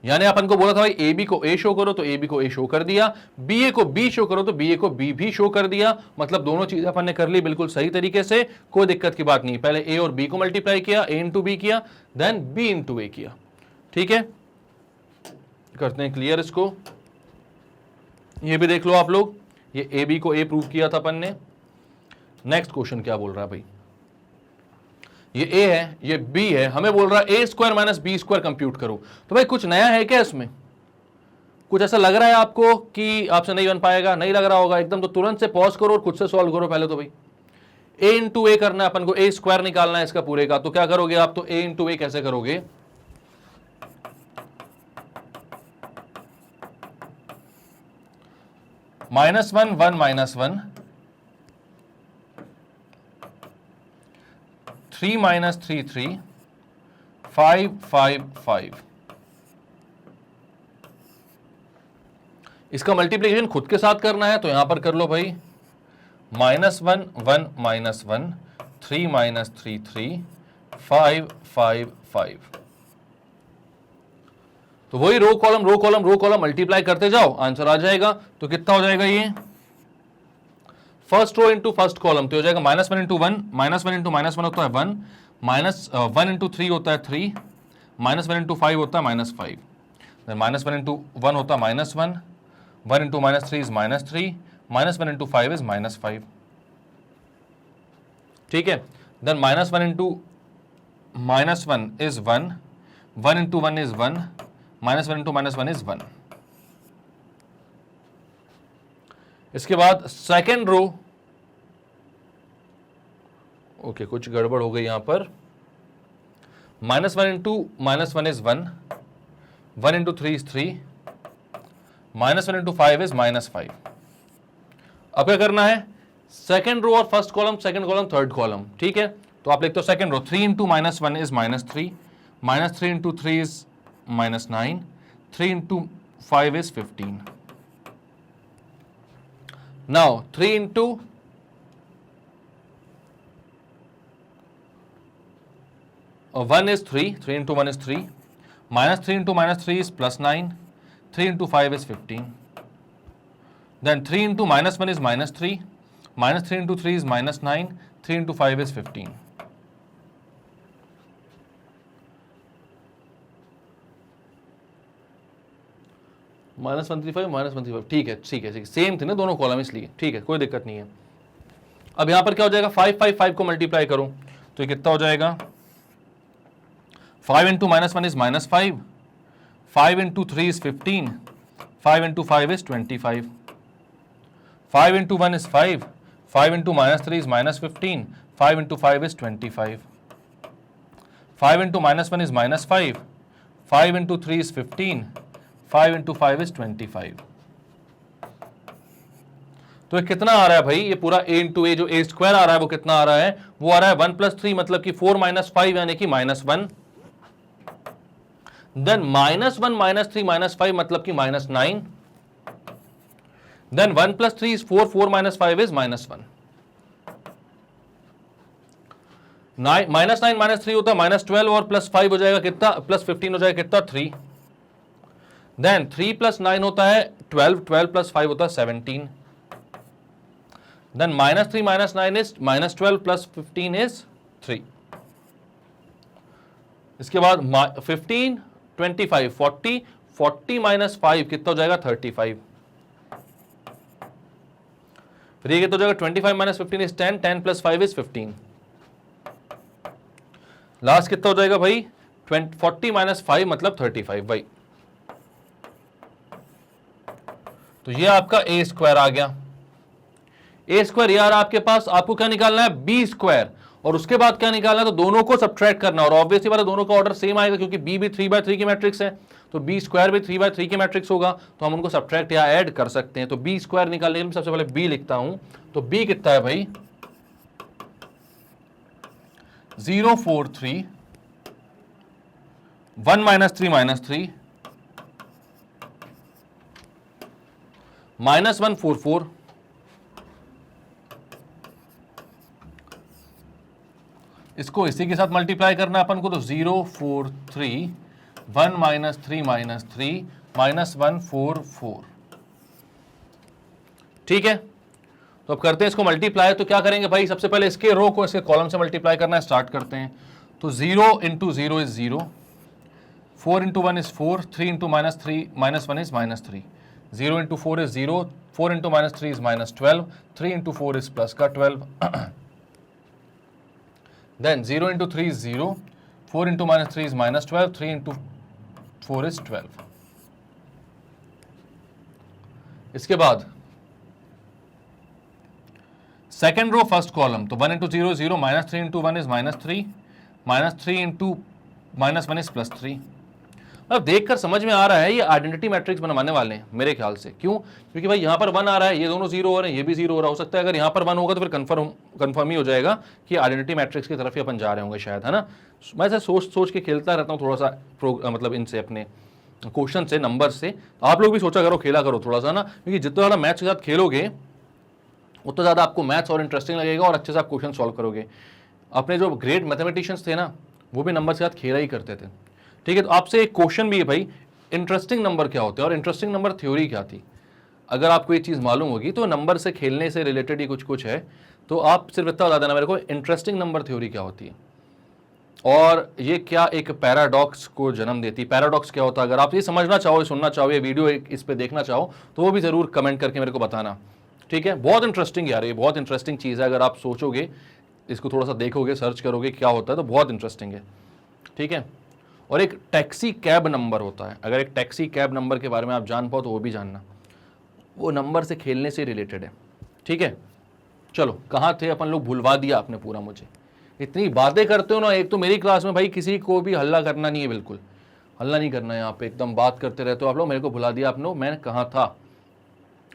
यानी अपन को बोला था भाई ए बी को ए शो करो तो ए बी को ए शो कर दिया, बी ए को बी शो करो तो बी ए को बी भी शो कर दिया। मतलब दोनों चीजें अपन ने कर ली बिल्कुल सही तरीके से, कोई दिक्कत की बात नहीं। पहले ए और बी को मल्टीप्लाई किया, ए इंटू बी किया, देन बी इंटू ए किया। ठीक है, करते हैं क्लियर इसको। ये भी देख लो आप लोग, ये ए बी को ए प्रूव किया था अपन ने। नेक्स्ट क्वेश्चन क्या बोल रहा है भाई? ये a है, ये b है, हमें बोल रहा है a² - b² कंप्यूट करो। तो भाई कुछ नया है क्या इसमें? कुछ ऐसा लग रहा है आपको कि आपसे नहीं बन पाएगा? नहीं लग रहा होगा एकदम, तो तुरंत से पॉज करो और खुद से सॉल्व करो। पहले तो भाई a इंटू ए करना है अपन को, a² निकालना है इसका पूरे का। तो क्या करोगे आप? तो a इंटू ए कैसे करोगे? -1 1 -1, 3 - 3 3, 5 5 5। इसका मल्टीप्लिकेशन खुद के साथ करना है तो यहां पर कर लो भाई, -1 1 -1, 3 - 3 3, 5 5 5। तो वही रो कॉलम मल्टीप्लाई करते जाओ, आंसर आ जाएगा। तो कितना हो जाएगा ये? First row into first column तो हो जाएगा -1 इंटू 1, -1 इंटू -1 होता है 1, -1 इंटू 3 होता है 3, -1 इंटू 5 होता है -5, देन -1 इंटू 1 होता है -1, 1 इंटू -3 इज -3, -1 इंटू 5 इज -5। ठीक है, then -1 into -1 is 1, 1 into 1 is 1, -1 into -1 is 1। इसके बाद सेकेंड रो, ओके कुछ गड़बड़ हो गई यहां पर। -1 into -1 is 1, 1 into 3 is 3, -1 into 5 is -5। अब क्या करना है? सेकेंड रो और first column, second column, third column. ठीक है, तो आप लिखते हो second row, 3 into -1 is -3, -3 into 3 is -9, 3 into 5 is 15। Now 3 into 1 is 3, 3 into 1 is 3, -3 into -3 is +9, 3 into 5 is 15. Then 3 into -1 is -3, -3 into 3 is -9, 3 into 5 is 15. -135 -135। ठीक है, same थे ना दोनों कॉलम इसलिए, ठीक है कोई दिक्कत नहीं है। अब यहां पर क्या हो जाएगा? 5 5 5 को मल्टीप्लाई करो तो ये कितना हो जाएगा? 5 into -1 is -5, 5 into 3 is 15, 5 into 5 is 25. 5 into 1 is 5. 5 into minus 3 is minus 15. 5 into 5 is 25. 5 into minus 1 is minus 5. 5 into 3 is 15. 5 into 5 is 25. तो ये कितना आ रहा है भाई? ये पूरा a इंटू ए जो a स्क्वायर आ रहा है वो कितना आ रहा है? वो आ रहा है 1 प्लस 3 मतलब कि 4 माइनस 5 यानी कि minus 1. Then minus 1 minus 3 minus 5 मतलब कि minus 9. Then 1 plus 3 is 4. 4 minus 5 is minus 1. Minus 9 minus 3 होता है माइनस 12 और प्लस 5 हो जाएगा कितना? प्लस 15 हो जाएगा कितना? 3. देन 3 प्लस 9 होता है 12. 12 प्लस 5 होता है 17. Then minus 3 minus 9 is minus 12 plus 15 is 3. इसके बाद 15, 25, 40, 40 minus 5 कितना हो जाएगा? 35. फिर ये कितना हो जाएगा? 25 minus 15 is 10, 10 plus 5 is 15. Last कितना हो जाएगा भाई? 40 minus 5 मतलब 35 भाई. तो ये आपका a स्क्वायर आ गया. ए स्क्वायर यार आपके पास आपको क्या निकालना है? B square. और उसके बाद क्या निकालना है? तो दोनों को सब्ट्रैक्ट करना. और ऑब्वियसली बात है दोनों का ऑर्डर सेम आएगा क्योंकि बी भी 3/3 की मैट्रिक्स है. तो बी स्क्वायर भी 3/3 की मैट्रिक्स होगा. तो हम उनको सब्ट्रैक्ट या ऐड कर सकते हैं. तो बी स्क्वायर निकालने के लिए सबसे पहले बी लिखता हूं. तो बी कितना है भाई? 0 4 3 1 माइनस 3 माइनस 3 माइनस 1 4 4. इसको इसी के साथ मल्टीप्लाई करना अपन को. तो 0 4 3 1 माइनस 3 माइनस 3 माइनस 1 4 4. ठीक है. तो अब करते हैं इसको मल्टीप्लाई. तो क्या करेंगे भाई? सबसे पहले इसके रो को इसके कॉलम से मल्टीप्लाई करना स्टार्ट करते हैं. तो 0 into 0 is 0. 4 into 1 is 4. 3 into minus 3 minus 1 is minus 3. 0 into 4 is 0. 4 into minus 3 is minus 12. 3 into 4 is plus का 12. Then 0 into 3 is 0, 4 into minus 3 is minus 12, 3 into 4 is 12. इसके बाद सेकेंड रो फर्स्ट कॉलम. तो 1 into 0 0, minus 3 into 1 is minus 3, minus 3 into minus 1 is plus 3. अब देखकर समझ में आ रहा है ये आइडेंटिटी मैट्रिक्स बनवाने वाले हैं मेरे ख्याल से. क्यों? क्योंकि भाई यहाँ पर 1 आ रहा है, ये दोनों 0 हो रहे हैं, ये भी 0 हो रहा हो सकता है. अगर यहाँ पर 1 होगा तो फिर कंफर्म ही हो जाएगा कि आइडेंटिटी मैट्रिक्स की तरफ ही अपन जा रहे होंगे शायद, है ना. मैं ऐसे सोच के खेलता रहता हूँ थोड़ा सा मतलब इनसे अपने क्वेश्चन से नंबर से. आप लोग भी सोचा करो, खेला करो थोड़ा सा ना, क्योंकि जितना ज़्यादा मैथ्स के साथ खेलोगे उतना ज़्यादा आपको मैथ्स और इंटरेस्टिंग लगेगा और अच्छे से आप क्वेश्चन सॉल्व करोगे. अपने जो ग्रेट मैथमेटिशियंस थे ना वो भी नंबर के साथ खेला ही करते थे. ठीक है. तो आपसे एक क्वेश्चन भी है भाई, इंटरेस्टिंग नंबर क्या होते हैं और इंटरेस्टिंग नंबर थ्योरी क्या थी. अगर आपको ये चीज़ मालूम होगी तो नंबर से खेलने से रिलेटेड ही कुछ है. तो आप सिर्फ इतना बता देना मेरे को, इंटरेस्टिंग नंबर थ्योरी क्या होती है और ये क्या एक पैराडॉक्स को जन्म देती है. पैराडॉक्स क्या होता है? अगर आप ये समझना चाहो, सुनना चाहो, ये वीडियो इस पर देखना चाहो तो वो भी ज़रूर कमेंट करके मेरे को बताना. ठीक है. बहुत इंटरेस्टिंग यार, ये बहुत इंटरेस्टिंग चीज़ है. अगर आप सोचोगे, इसको थोड़ा सा देखोगे, सर्च करोगे क्या होता है तो बहुत इंटरेस्टिंग है. ठीक है. और एक टैक्सी कैब नंबर होता है. अगर एक टैक्सी कैब नंबर के बारे में आप जान पाओ तो वो भी जानना, वो नंबर से खेलने से रिलेटेड है. ठीक है. चलो कहाँ थे अपन लोग? भुलवा दिया आपने पूरा मुझे. इतनी बातें करते हो ना. एक तो मेरी क्लास में भाई किसी को भी हल्ला करना नहीं है, बिल्कुल हल्ला नहीं करना है यहाँ पे. एकदम बात करते रहते हो आप लोग. मेरे को भुला दिया आपने, मैं कहाँ था.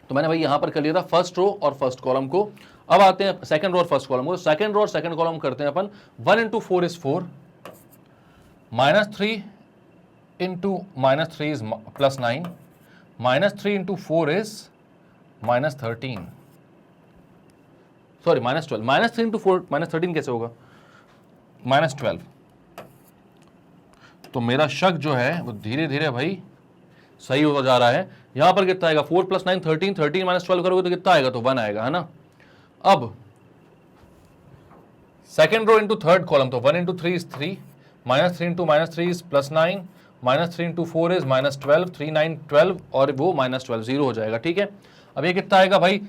तो मैंने भाई यहाँ पर कर लिया था फर्स्ट रो और फर्स्ट कॉलम को. अब आते हैं सेकंड रो और फर्स्ट कॉलम को. सेकंड रो और सेकंड कॉलम करते हैं अपन. 1 into 4 is 4, minus 3 into minus 3 is plus 9, minus 3 into 4 is minus 13. Sorry minus 12. minus 3 into 4 minus 13 कैसे होगा? minus 12. तो मेरा शक जो है वो धीरे धीरे भाई सही होता जा रहा है. यहां पर कितना आएगा? 4 plus 9 13, 13 minus 12 करोगे तो कितना आएगा? तो 1 आएगा, है ना. अब second row into third column. तो 1 into 3 is 3, minus 3 into minus 3 is plus 9, minus 3 into 4 is minus 12, 3 9 12 और वो minus 12 0 हो जाएगा. ठीक है. अब ये कितना आएगा भाई?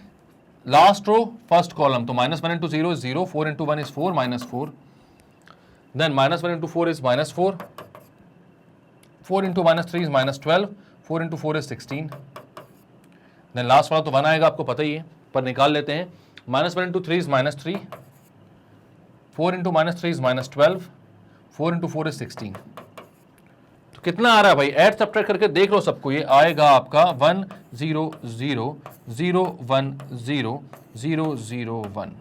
Last row first column. तो minus 1 into 0 is 0, 4 into 1 is 4, minus 4. Then minus 1 into 4 is minus 4, 4 into minus 3 is minus 12, 4 into 4 is 16. Then last वाला तो 1 आएगा, आपको पता ही है, पर निकाल लेते हैं। -1 into 3 is -3, 4 into -3 is -12, 4 into 4 is 16। तो कितना आ रहा है भाई, ऐड सब्ट्रैक्ट करके देख लो सबको, ये आएगा आपका 1 0 0 0 1 0 0 0 1।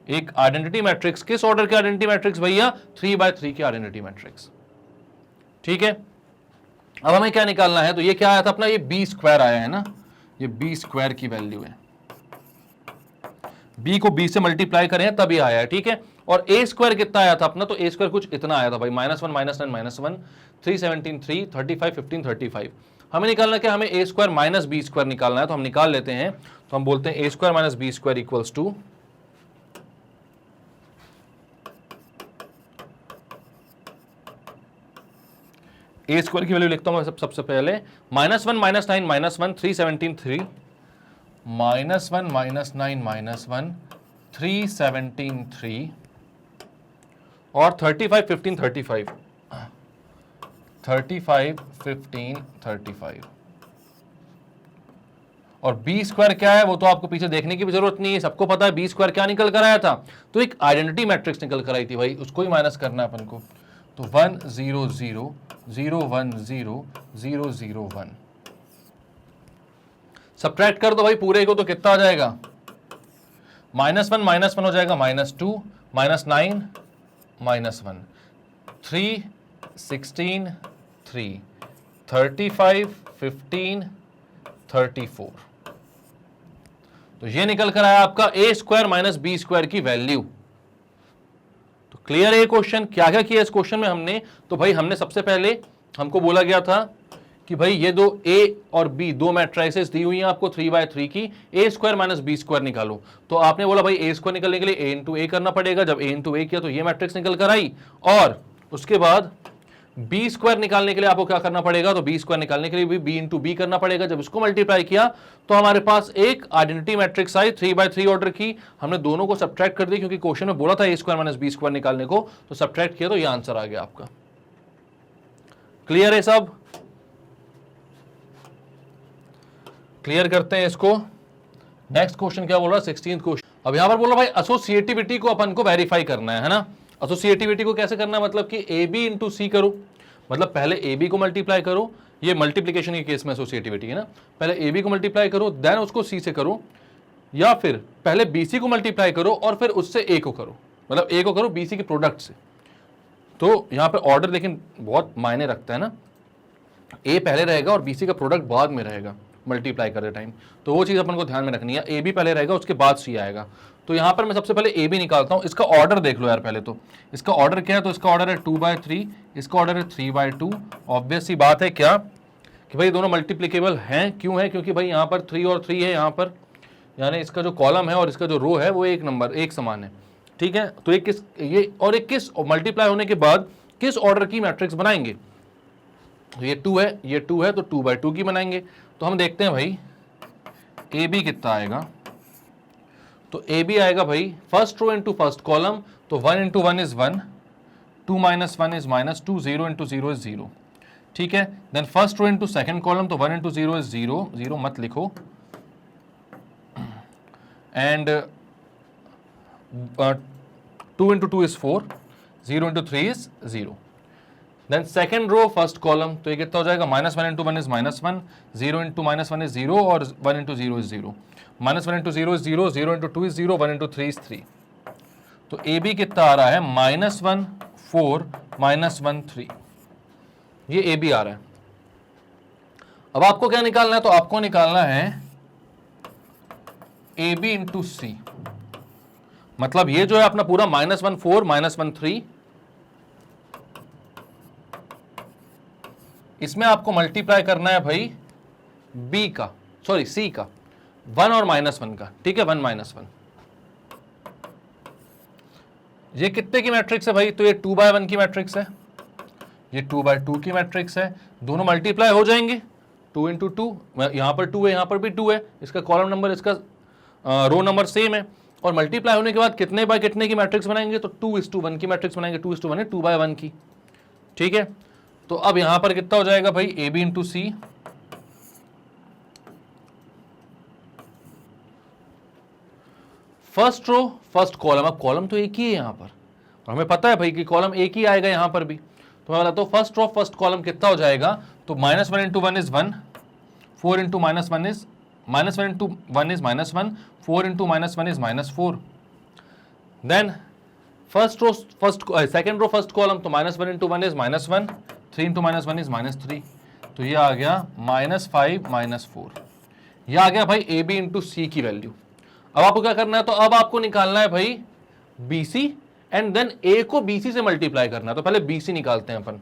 एक आइडेंटिटी मैट्रिक्स, किस ऑर्डर के आइडेंटिटी मैट्रिक्स भैया, 3x3 के आइडेंटिटी मैट्रिक्स। ठीक है, अब हमें क्या निकालना है, तो ये क्या आया था अपना, ये बी स्क्वायर आया है ना, ये बी स्क्वायर की वैल्यू है, बी को बी से मल्टीप्लाई करें तब ये आया है। ठीक है, और ए स्क्वायर कितना आया था अपना, तो ए स्क्वायर कुछ इतना आया था भाई, -1 -9 -1 3 17 3 35 15 35। हमें निकालना क्या, हमें ए स्क्वायर माइनस बी स्क्वायर निकालना है, तो हम निकाल लेते हैं। तो हम बोलते हैं A square minus B square equals to, ए स्क्वायर की वैल्यू लिखता हूं मैं सबसे पहले, -1 -9 -1 3 17 3, -1 -9 -1 3 17 3, और 35 15 35 35 15 35। और बी स्क्वायर क्या है वो तो आपको पीछे देखने की भी जरूरत नहीं है, सबको पता है बी स्क्वायर क्या निकल कर आया था, तो एक आइडेंटिटी मैट्रिक्स निकल कर आई थी भाई, उसको ही माइनस करना है अपन को। तो 1 0 0 0 1 0 0 0 1 सब्ट्रैक्ट कर दो भाई पूरे को, तो कितना आ जाएगा, -1 हो जाएगा, -2 -9 -1 3 16 3 35 15 34। तो ये निकल कर आया आपका ए स्क्वायर माइनस बी स्क्वायर की वैल्यू। तो क्लियर है ये क्वेश्चन, क्या क्या किया इस क्वेश्चन में हमने, तो भाई हमने सबसे पहले हमको बोला गया था कि भाई ये दो ए और बी दो मैट्रिसेस दी हुई हैं आपको 3x3 की, ए स्क्वायर माइनस बी स्क्वायर निकालो। तो आपने बोला भाई ए स्क्वायर निकलने के लिए ए इंटू ए करना पड़ेगा, जब ए इंटू ए किया तो ये मैट्रिक्स निकल कर आई, और उसके बाद बी स्क्वायर निकालने के लिए आपको क्या करना पड़ेगा, तो बी स्क्वायर निकालने के लिए भी बी इंटू बी करना पड़ेगा। जब इसको मल्टीप्लाई किया तो हमारे पास एक आइडेंटिटी मैट्रिक्स आई 3x3 ऑर्डर की, हमने दोनों को सब्ट्रैक्ट कर दी क्योंकि क्वेश्चन में बोला था ए स्क्वायर माइनस बी स्क्वायर निकालने को, तो सब्ट्रैक्ट किया तो ये आंसर आ गया आपका। क्लियर है सब, क्लियर करते हैं इसको। नेक्स्ट क्वेश्चन क्या बोल रहा है, 16th क्वेश्चन। अब यहां पर बोल रहा भाई एसोसिएटिविटी को अपन को वेरीफाई करना है ना। एसोसिएटिविटी को कैसे करना है, मतलब कि ए बी इंटू सी करो, मतलब पहले ए बी को मल्टीप्लाई करो, ये मल्टीप्लीकेशन के केस में एसोसिएटिविटी है ना, पहले ए बी को मल्टीप्लाई करो देन उसको सी से करो, या फिर पहले बी सी को मल्टीप्लाई करो और फिर उससे ए को करो, मतलब ए को करो बी सी के प्रोडक्ट से। तो यहां पर ऑर्डर लेकिन बहुत मायने रखता है ना, ए पहले रहेगा और बी सी का प्रोडक्ट बाद में रहेगा मल्टीप्लाई करते टाइम, तो वो चीज़ अपन को ध्यान में रखनी है, ए बी पहले रहेगा उसके बाद सी आएगा। तो यहाँ पर मैं सबसे पहले ए बी निकालता हूँ, इसका ऑर्डर देख लो यार पहले, तो इसका ऑर्डर क्या है, तो इसका ऑर्डर है 2/3, इसका ऑर्डर है 3/2। ऑब्वियस सी बात है क्या कि भाई दोनों मल्टीप्लिकेबल हैं, क्यों है, क्योंकि भाई यहाँ पर 3 और 3 है यहाँ पर, यानी इसका जो कॉलम है और इसका जो रो है वो एक समान है। ठीक है, तो ये किस मल्टीप्लाई होने के बाद किस ऑर्डर की मैट्रिक्स बनाएंगे, ये 2 है, ये 2 है, तो 2/2 की बनाएंगे। तो हम देखते हैं भाई ए बी कितना आएगा, तो ए बी आएगा भाई first row into first column, तो 1 into 1 is 1, 2 minus 1 is -2, 0 into 0 is 0। ठीक है, then first row into second column, तो 1 इंटू 0 इज 0, 0 मत लिखो, and 2 into 2 is 4, 0 into 3 is 0। Then second row first column, तो ये कितना हो जाएगा, -1 इंटू 1 इज -1, 0 इंटू -1 इज 0, और 1 into 0 is 0, -1 into 0 is 0, 0 into 2 is 0, 1 into 3 is 3। तो ए बी कितना आ रहा है, -1 4 -1 3, ये ए बी आ रहा है। अब आपको क्या निकालना है, तो आपको निकालना है ए बी इंटू सी, मतलब ये जो है अपना पूरा -1 4 -1 3, इसमें आपको मल्टीप्लाई करना है भाई बी का, सॉरी सी का, 1 और -1 का। ठीक है, 1 -1, ये कितने की मैट्रिक्स है भाई, तो ये 2/1 की मैट्रिक्स है, ये 2/2 की मैट्रिक्स है, दोनों मल्टीप्लाई हो जाएंगे, 2 इंटू 2, यहां पर 2 है यहां पर भी 2 है, इसका कॉलम नंबर इसका रो नंबर सेम है, और मल्टीप्लाई होने के बाद कितने बाय कितने की मैट्रिक्स बनाएंगे, तो 2:1 की मैट्रिक्स बनाएंगे, 2:1 है 2/1 की। ठीक है, तो अब यहां पर कितना हो जाएगा भाई, A B into C, first row first column, अब कॉलम तो एक ही है यहाँ पर और हमें पता है भाई कि कॉलम एक ही आएगा यहाँ पर भी, तो मैं बताता हूँ फर्स्ट रो फर्स्ट कॉलम कितना हो जाएगा, तो -1 into 1 is 1, 4 into -1 is -1 into 1 is -1, 4 into -1 is -4। Then first row first second row first column, तो -1 इंटू 1 इज -1, 3 इंटू -1 इज -3, तो ये आ गया -5 -4। ये आ गया भाई ए बी इंटू सी की वैल्यू। अब आपको क्या करना है, तो अब आपको निकालना है भाई बी सी एंड देन ए को बी सी से मल्टीप्लाई करना है, तो पहले बी सी निकालते हैं अपन।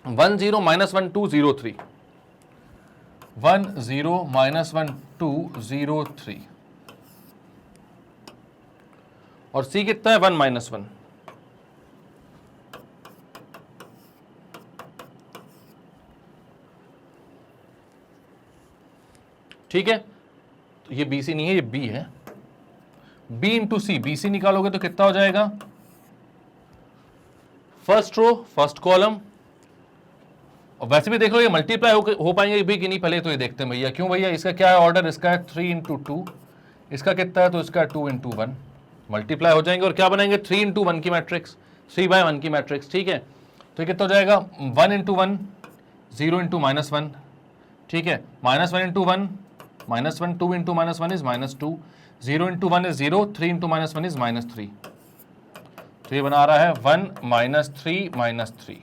वन जीरो -1 2 0 3, 1 0 -1 2 0 3 और सी कितना है 1 -1। ठीक है, तो ये बी सी नहीं है, ये बी है। बी इंटू सी, बी सी निकालोगे तो कितना हो जाएगा, फर्स्ट रो फर्स्ट कॉलम, और वैसे भी देख लो ये मल्टीप्लाई हो पाएंगे भी कि नहीं, पहले तो ये देखते हैं भैया। क्यों भैया, इसका क्या है ऑर्डर, इसका है 3 इंटू 2, इसका कितना है, तो इसका 2 इंटू 1, मल्टीप्लाई हो जाएंगे और क्या बनाएंगे 3 इंटू 1 की मैट्रिक्स, 3/1 की मैट्रिक्स। ठीक है, तो ये कितना हो जाएगा 1 इंटू 1 0 इंटू -1, ठीक है, -1 into 1 -1, 2 into -1 is -2, 0 into 1 is 0, 3 into -1 is -3, तो ये बना रहा है 1 -3 -3।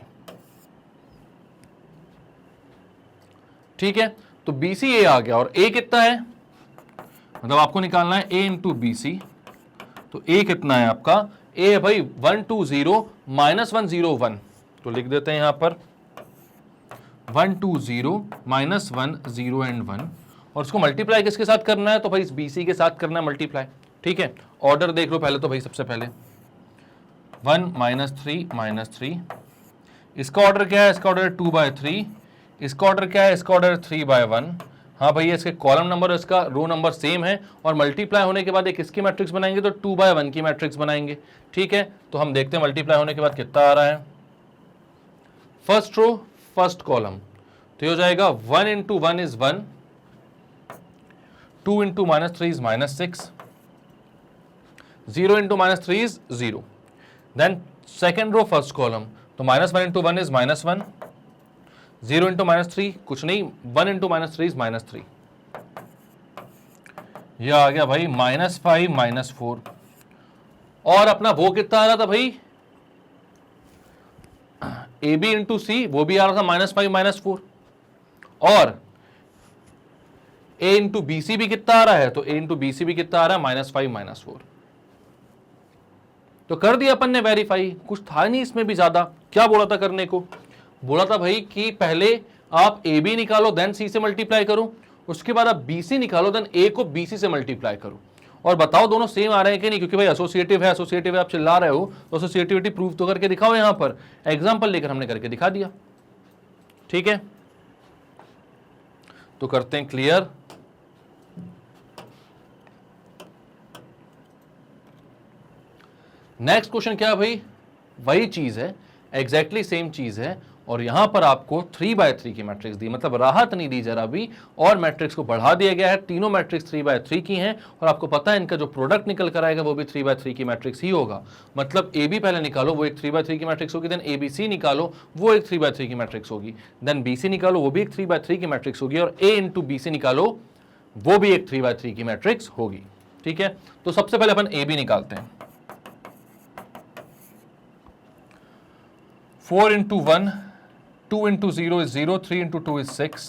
ठीक है, तो बी सी ए आ गया और ए कितना है, मतलब आपको निकालना है ए इंटू बी सी, तो ए कितना है आपका, ए है भाई 1 2 0 -1 0 1, तो लिख देते हैं यहां पर 1 2 0 -1 0 एंड 1, और उसको मल्टीप्लाई किसके साथ करना है, तो भाई इस बी सी के साथ करना है मल्टीप्लाई। ठीक है, ऑर्डर देख लो पहले, तो भाई सबसे पहले 1 -3 -3, इसका ऑर्डर क्या है, इसका ऑर्डर 2/3, इसका ऑर्डर क्या है, इसका ऑर्डर 3/1। हाँ भैया, इसके कॉलम नंबर और इसका रो नंबर सेम है, और मल्टीप्लाई होने के बाद एक किसकी मैट्रिक्स बनाएंगे, तो 2/1 की मैट्रिक्स बनाएंगे। ठीक है, तो हम देखते हैं मल्टीप्लाई होने के बाद कितना आ रहा है, फर्स्ट रो फर्स्ट कॉलम, तो ये हो जाएगा 1 into 1 is 1, 2 into -3 is -6, 0 into -3 is 0। Then second row first column, तो -1 इंटू 1 इज -1, 0 इंटू -3 कुछ नहीं, 1 इंटू -3 इज -3, यह आ गया भाई -5 -4। और अपना वो कितना आ रहा था भाई, ए बी इंटू सी, वो भी आ रहा था -5 -4, और ए इंटू बी सी भी कितना आ रहा है, तो ए इंटू बी सी भी कितना आ रहा है -5 -4। तो कर दिया अपन ने वेरीफाई, कुछ था नहीं इसमें भी ज्यादा। क्या बोला था करने को, बोला था भाई कि पहले आप ए बी निकालो देन सी से मल्टीप्लाई करो, उसके बाद आप बी सी निकालो देन ए को बी सी से मल्टीप्लाई करो, और बताओ दोनों सेम आ रहे हैं कि नहीं, क्योंकि भाई एसोसिएटिव है, एसोसिएटिव है आप चिल्ला रहे हो, तो एसोसिएटिविटी प्रूव तो करके दिखाओ। यहां पर एग्जांपल लेकर हमने करके दिखा दिया। ठीक है, तो करते हैं क्लियर। नेक्स्ट क्वेश्चन क्या है भाई, वही चीज है, एग्जैक्टली सेम चीज है, और यहां पर आपको 3/3 की मैट्रिक्स दी, मतलब राहत नहीं दी जरा भी, और मैट्रिक्स को बढ़ा दिया गया है। तीनों मैट्रिक्स 3/3 की हैं, और आपको पता है इनका जो प्रोडक्ट निकल कर आएगा वो भी 3/3 की मैट्रिक्स ही होगा। मतलब ए बी पहले निकालो, वो एक 3/3 की मैट्रिक्स होगी, देन ए बी सी निकालो, वो एक 3/3 की मैट्रिक्स होगी, देन बी सी निकालो, वो भी एक 3/3 की मैट्रिक्स होगी, और ए इंटू बी सी निकालो, वो भी एक 3/3 की मैट्रिक्स होगी। ठीक है, तो सबसे पहले अपन ए बी निकालते हैं। 4 into 1, 2 into 0 is 0, 3 into 2 is 6,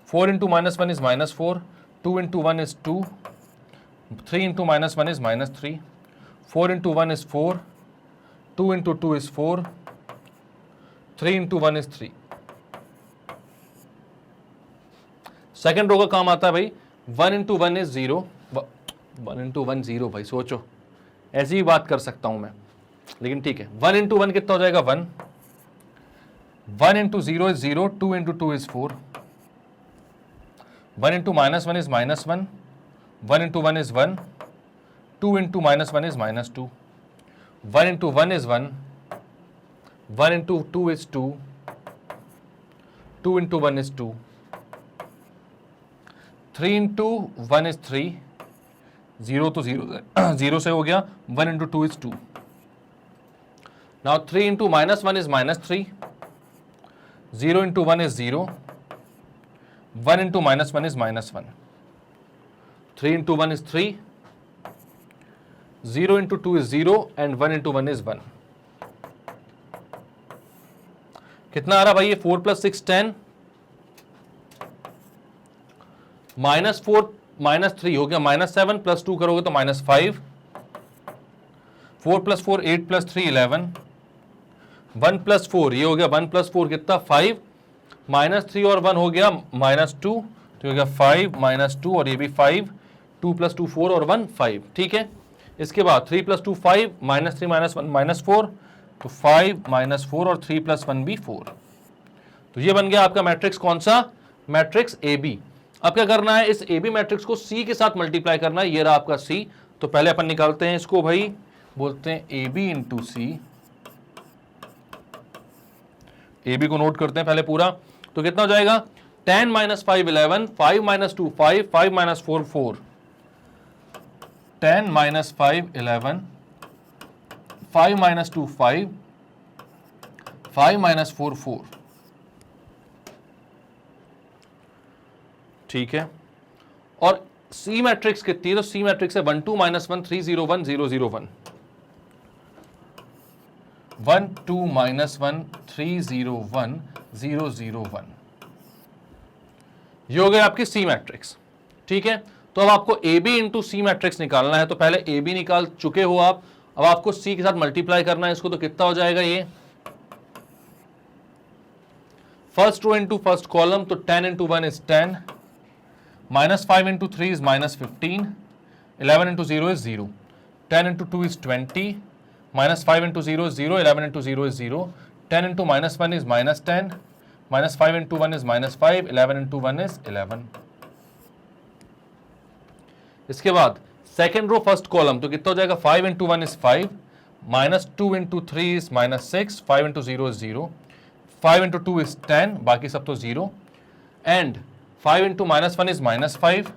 4 into -1 is -4, 2 into 1 is 2, 3 into -1 is -3, 4 into 1 is 4, 2 into 2 is 4, 3 into 1 is 3। Second row का काम आता है भाई, 1 इंटू 1 is 0, 1 इंटू 1 0, भाई सोचो, ऐसी ही बात कर सकता हूं मैं, लेकिन ठीक है। 1 इंटू 1 कितना हो जाएगा 1, 1 into 0 is 0, 2 into 2 is 4, 1 into -1 is -1, 1 into 1 is 1, 2 into -1 is -2, 1 into 1 is 1, 1 into 2 is 2, 2 into 1 is 2, 3 into 1 is 3, 0 तो 0 से हो गया, 1 into 2 is 2. Now 3 into -1 is -3, 0 into 1 is 0, 1 into -1 is -1, 3 into 1 is 3, 0 into 2 is 0 and 1 into 1 is 1. कितना आ रहा भाई ये? 4 + 6 10, -4 -3 हो गया -7, +2 करोगे तो -5, 4 + 4 8 + 3 11, 1 + 4 ये हो गया 1 + 4 कितना 5, -3 और 1 हो गया -2, तो हो गया 5 -2 और ये भी 5, 2 + 2 4 और 1 5. ठीक है, इसके बाद 3 + 2 5, -3 -1 -4, तो 5 -4 और 3 + 1 भी 4. तो ये बन गया आपका मैट्रिक्स. कौन सा? Matrix A B. अब क्या करना है? इस ए बी मैट्रिक्स को सी के साथ मल्टीप्लाई करना है. ये रहा आपका सी. तो पहले अपन निकालते हैं इसको भाई, बोलते हैं A B into C. A B को नोट करते हैं पहले पूरा. तो कितना हो जाएगा? 10 - 5 11, 5 - 2 5, 5 - 4 4, 10 - 5 11, 5 - 2 5, 5 - 4 4. ठीक है, और सी मैट्रिक्स कितनी है? तो सी मैट्रिक्स है 1 2 -1 3 0 1 0 0 1, 1 2 -1 3 0 1 0 0 1. ये हो गया आपकी सी मैट्रिक्स. ठीक है, तो अब आपको A B into C matrix निकालना है. तो पहले ए बी निकाल चुके हो आप, अब आपको सी के साथ मल्टीप्लाई करना है इसको. तो कितना हो जाएगा ये? First row into first column, तो 10 into 1 is 10, -5 into 3 is -15, 11 into 0 is 0, 10 into 2 is 20, -5 into 0 is 0, 11 into 0 is 0, 10 into -1 is -10, -5 into 1 is -5, 11 into 1 is 11. इसके बाद सेकेंड रो फर्स्ट कॉलम, तो कितना हो जाएगा? 5 into 1 is 5, -2 into 3 is -6, 5 into 0 is 0, 5 into 2 is 10, बाकी सब तो 0, and 5 into -1 is -5,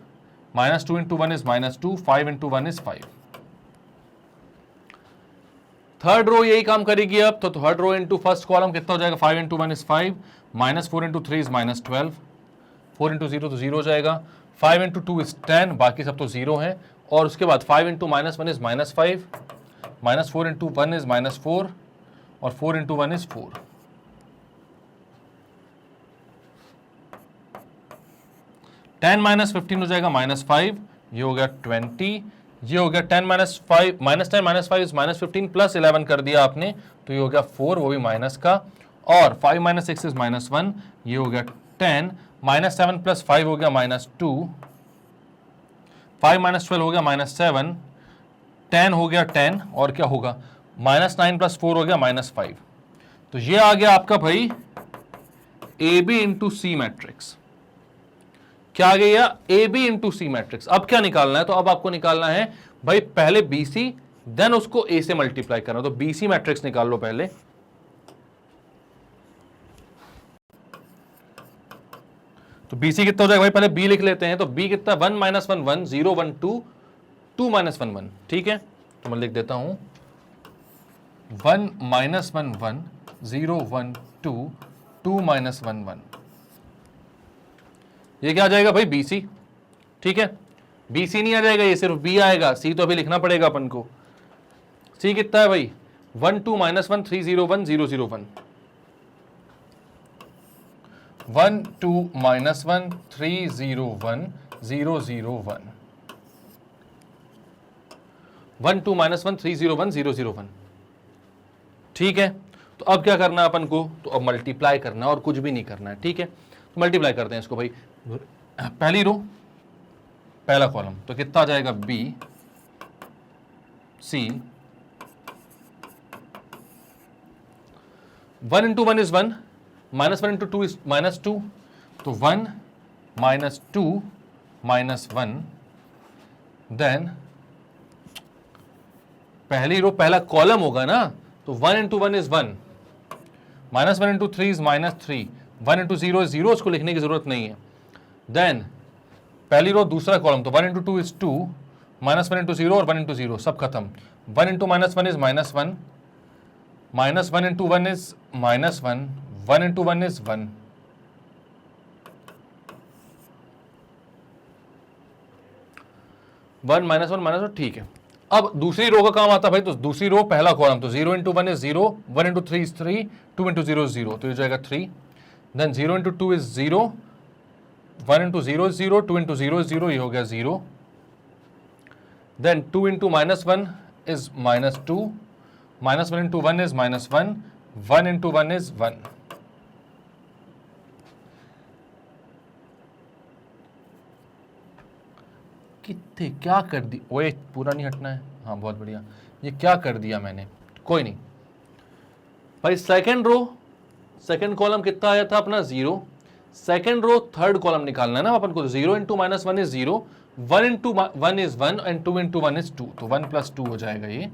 -2 into 1 is -2, 5 into 1 is 5. Third row यही काम करेगी अब. तो third row into first column कितना हो जाएगा? 5 into 1 is 5, -4 into 3 is -12, 4 into 0 तो 0 हो जाएगा, 5 इंटू 2 इज 10, बाकी सब तो 0 है. और उसके बाद 5 इंटू -1 इज -5, -4 इंटू 1 इज -4, और 4 इंटू 1 इज 4. -10 - 15 हो जाएगा -5, ये हो गया 20, ये हो गया 10 - 5 -10 - 5 इज -15 प्लस 11 कर दिया आपने, तो ये हो गया 4, वो भी माइनस का, और 5 - 6 इज -1, ये हो गया 10, -7 + 5 हो गया -2, 5 - 12 हो गया -7, 10 हो गया 10, और क्या होगा? -9 + 4 हो गया -5. तो ये आ गया आपका भाई A B into C matrix. क्या आ गया? A B into C matrix. अब क्या निकालना है? तो अब आपको निकालना है भाई पहले बी सी, देन उसको ए से मल्टीप्लाई करना. तो बी सी मैट्रिक्स निकाल लो पहले. तो बी सी कितना हो जाएगा भाई? पहले बी लिख लेते हैं. तो बी कितना? 1 - 1 1 0 1 2 2 - 1 1. ठीक है, तो मैं लिख देता हूं 1 - 1 1 0 1 2 2 - 1 1. ये क्या आ जाएगा भाई? बी सी. ठीक है, बी सी नहीं आ जाएगा, ये सिर्फ बी आएगा. सी तो अभी लिखना पड़ेगा अपन को. सी कितना है भाई? 1 2 - 1 3 0 1 0 0 1, 1 2 - 1 3 0 1 0 0 1, 1 2 - 1 3 0 1 0 0 1. ठीक है, तो अब क्या करना है अपन को? तो अब मल्टीप्लाई करना है और कुछ भी नहीं करना है. ठीक है, तो मल्टीप्लाई करते हैं इसको भाई. पहली रो पहला कॉलम, तो कितना आ जाएगा? B C, 1 into 1 is 1, -1 into 2 is -2, तो 1 - 2 - 1, देन पहली रो पहला कॉलम होगा ना, तो 1 into 1 is 1, -1 into 3 is -3, 1 into 0 is 0, उसको लिखने की जरूरत नहीं है. देन पहली रो दूसरा कॉलम, तो 1 इंटू 2 इज 2, -1 इंटू 0 और 1 इंटू 0 सब खत्म। 1 into -1 is -1, -1 into 1 is -1, 1 into 1 is 1। One minus one, ठीक है। अब दूसरी रो का काम आता है भाई, तो दूसरी रो पहला कॉलम, तो 0 into 1 is 0, 1 into 3 is 3, 2 into 0 is 0, तो ये जाएगा 3। Then 0 into 2 is 0, 1 into 0 is 0, 2 into 0 is 0, ये हो गया 0। Then 2 into -1 is -2, -1 into 1 is -1, 1 into 1 is 1। कितने क्या कर दी, ओए पूरा नहीं हटना है, हाँ बहुत बढ़िया। ये क्या कर दिया मैंने, कोई नहीं भाई। सेकंड रो सेकंड कॉलम कितना आया था अपना 0, सेकंड रो थर्ड कॉलम निकालना है ना अपन को। 0 into -1 is 0, 1 into 1 is 1 and 2 into 1 is 2, तो 1 प्लस 2 हो जाएगा ये।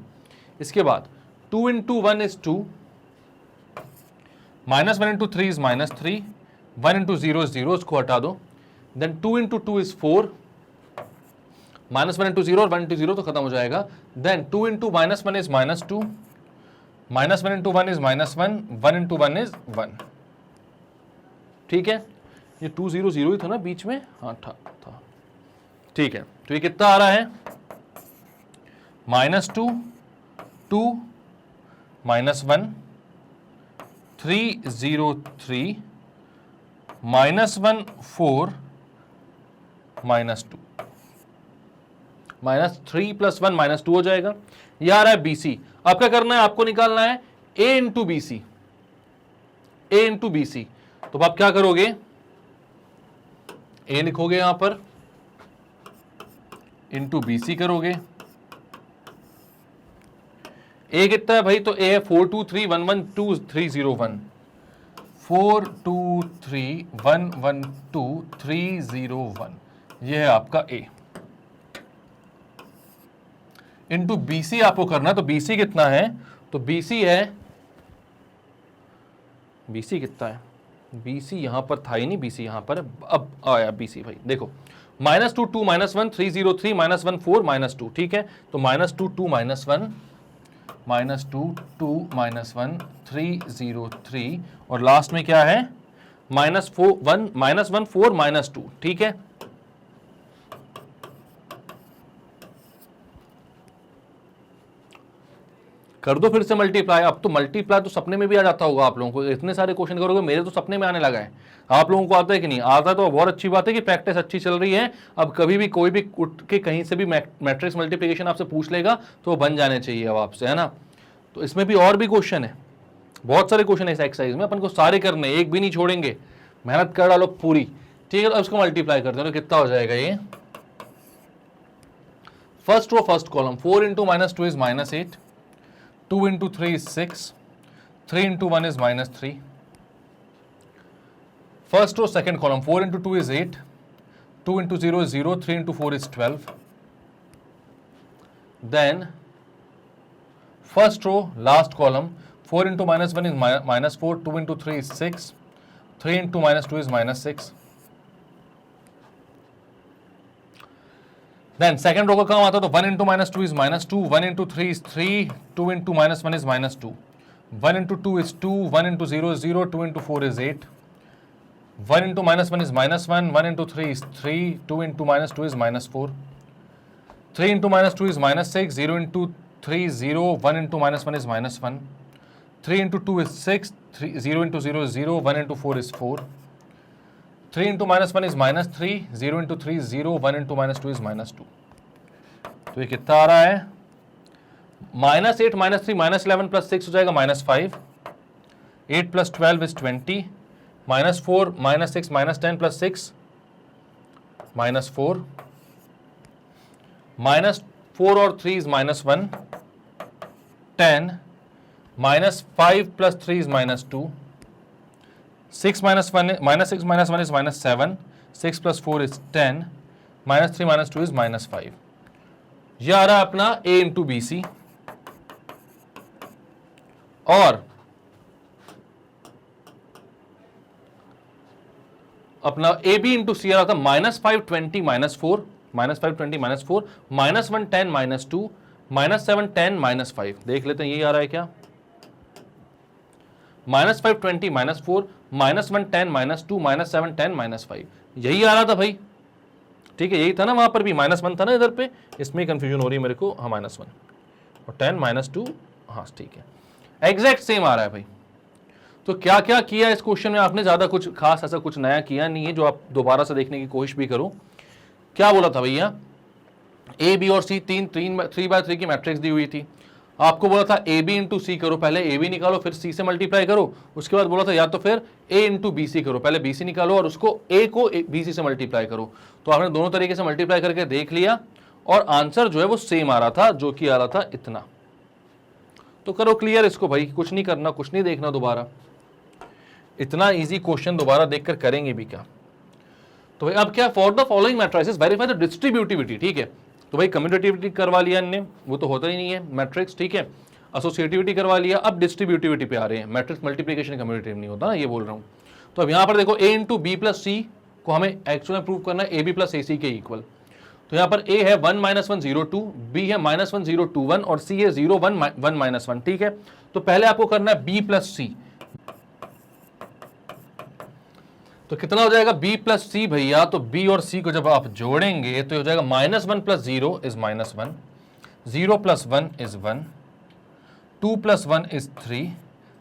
इसके बाद 2 into 1 is 2, -1 into 3 is -3, 1 into 0 is 0, उसको हटा दो। देन 2 इंटू 2 इज 4, -1 इंटू 0 और 1 इंटू 0 तो खत्म हो जाएगा। Then 2 into -1 is -2, -1 into 1 is -1, 1 into 1 is 1। ठीक है, ये 2 0 0 ही था ना बीच में, हाँ था। ठीक है, तो ये कितना आ रहा है, -2 2 -1 3 0 3 -1 4 -2, -3 + 1 -2 हो जाएगा। ये आ रहा है BC। अब क्या करना है, आपको निकालना है A into BC, A into BC। तो आप क्या करोगे, A लिखोगे यहां पर, इंटू BC करोगे। A कितना है भाई, तो A है 4 2 3 1 1 2 3 0 1, 4 2 3 1 1 2 3 0 1, ये है आपका A। इंटू BC आपको करना है, तो BC कितना है, तो BC है, BC कितना है, BC यहां पर था ही नहीं, BC यहां पर अब आया BC भाई। देखो -2 2 -1 3 0 3 -1 4 -2, ठीक है। तो -2 2 -1, -2 2 -1 3 0 3, और लास्ट में क्या है, -4 1 -1 4 -2, ठीक है। कर दो फिर से मल्टीप्लाई। अब तो मल्टीप्लाई तो सपने में भी आ जाता होगा आप लोगों को, इतने सारे क्वेश्चन करोगे, मेरे तो सपने में आने लगा है। आप लोगों को आता है कि नहीं आता है, तो बहुत अच्छी बात है कि प्रैक्टिस अच्छी चल रही है। अब कभी भी कोई भी उठ के कहीं से भी मैट्रिक्स मल्टीप्लिकेशन आपसे पूछ लेगा तो वो बन जाने चाहिए अब आपसे, है ना। तो इसमें भी और भी क्वेश्चन है, बहुत सारे क्वेश्चन है इस एक्सरसाइज में, अपन को सारे करने, एक भी नहीं छोड़ेंगे, मेहनत कर डालो पूरी, ठीक है। तो उसको मल्टीप्लाई करते हैं, तो कितना हो जाएगा ये, first row first column, 4 into -2 is -8, 2 into 3 is 6, 3 into 1 is -3. First row, second column, 4 into 2 is 8, 2 into 0 is 0, 3 into 4 is 12. Then, first row, last column, 4 into -1 is -4, 2 into 3 is 6, 3 into -2 is -6. Then second row का काम आता है, तो 1 into -2 is -2, 1 into 3 is 3, 2 into -1 is -2, 1 into 2 is 2, 1 into 0 is 0, 2 into 4 is 8, 1 into -1 is -1, 1 into 3 is 3, 2 into -2 is -4, 3 into -2 is -6, 0 into 3 is 0, 1 into -1 is -1, 3 into 2 is 6, 0 into 0 is 0, 1 into 4 is 4, 3 into -1 is -3, 0 into 3 is 0, 1 into -2 is -2. तो ये कितना आ रहा है, -8 -3 -11 + 6 हो जाएगा -5, 8 + 12 is 20, -4 -6 -10 + 6 -4, -4 और 3 is -1, 10, -5 + 3 is -2, 6 - 1 is -7, 6 + 4 is 10, -3 -2 is -5। यह आ रहा है अपना A इंटू BC। और अपना ए बी इंटू सी आ रहा था -520 -4, -520 -4, -110 -2, -710 -5। देख लेते हैं यही आ रहा है क्या, -520 -4, -110 -2, -710 -5, यही आ रहा था भाई। ठीक है, यही था ना, वहां पर भी -1 था ना इधर पे, इसमें कंफ्यूजन हो रही है मेरे को। हाँ -1 और 10 -2, हाँ ठीक है, एग्जैक्ट सेम आ रहा है भाई। तो क्या क्या किया इस क्वेश्चन में आपने, ज्यादा कुछ खास ऐसा कुछ नया किया नहीं है, जो आप दोबारा से देखने की कोशिश भी करो। क्या बोला था भैया, ए बी और सी 3x3 की मैट्रिक्स दी हुई थी। आपको बोला था ए बी इंटू सी करो, पहले ए बी निकालो फिर सी से मल्टीप्लाई करो। उसके बाद बोला था या तो फिर ए इंटू बी सी करो, पहले बी सी निकालो और उसको ए को बी सी से मल्टीप्लाई करो। तो आपने दोनों तरीके से मल्टीप्लाई करके देख लिया और आंसर जो है वो सेम आ रहा था, जो कि आ रहा था इतना। तो करो क्लियर इसको भाई, कुछ नहीं करना, कुछ नहीं देखना दोबारा। इतना इजी क्वेश्चन दोबारा देखकर करेंगे भी क्या। तो भाई अब क्या, for the following matrices verify the distributivity. ठीक है, तो भाई कम्यूटेटिविटी करवा लिया हमने, वो तो होता ही नहीं है मैट्रिक्स। ठीक है, एसोसिएटिविटी करवा लिया, अब डिस्ट्रीब्यूटिविटी पे आ रहे हैं। मैट्रिक्स मल्टीप्लिकेशन कम्यूटेटिव नहीं होता ना, ये बोल रहा हूँ। तो अब यहाँ पर देखो ए इंटू बी प्लस सी को हमें एक्चुअल में प्रूव करना है ए बी प्लस ए सी के इक्वल। तो यहाँ पर ए है 1 -1 0 2, बी है -1 0 2 1 और सी है 0 1 1 -1। ठीक है, तो पहले आपको करना है बी प्लस सी। तो कितना हो जाएगा b प्लस सी भैया, तो b और c को जब आप जोड़ेंगे तो हो जाएगा -1 plus 0 is -1, 0 plus 1 is 1, 2 plus 1 is 3,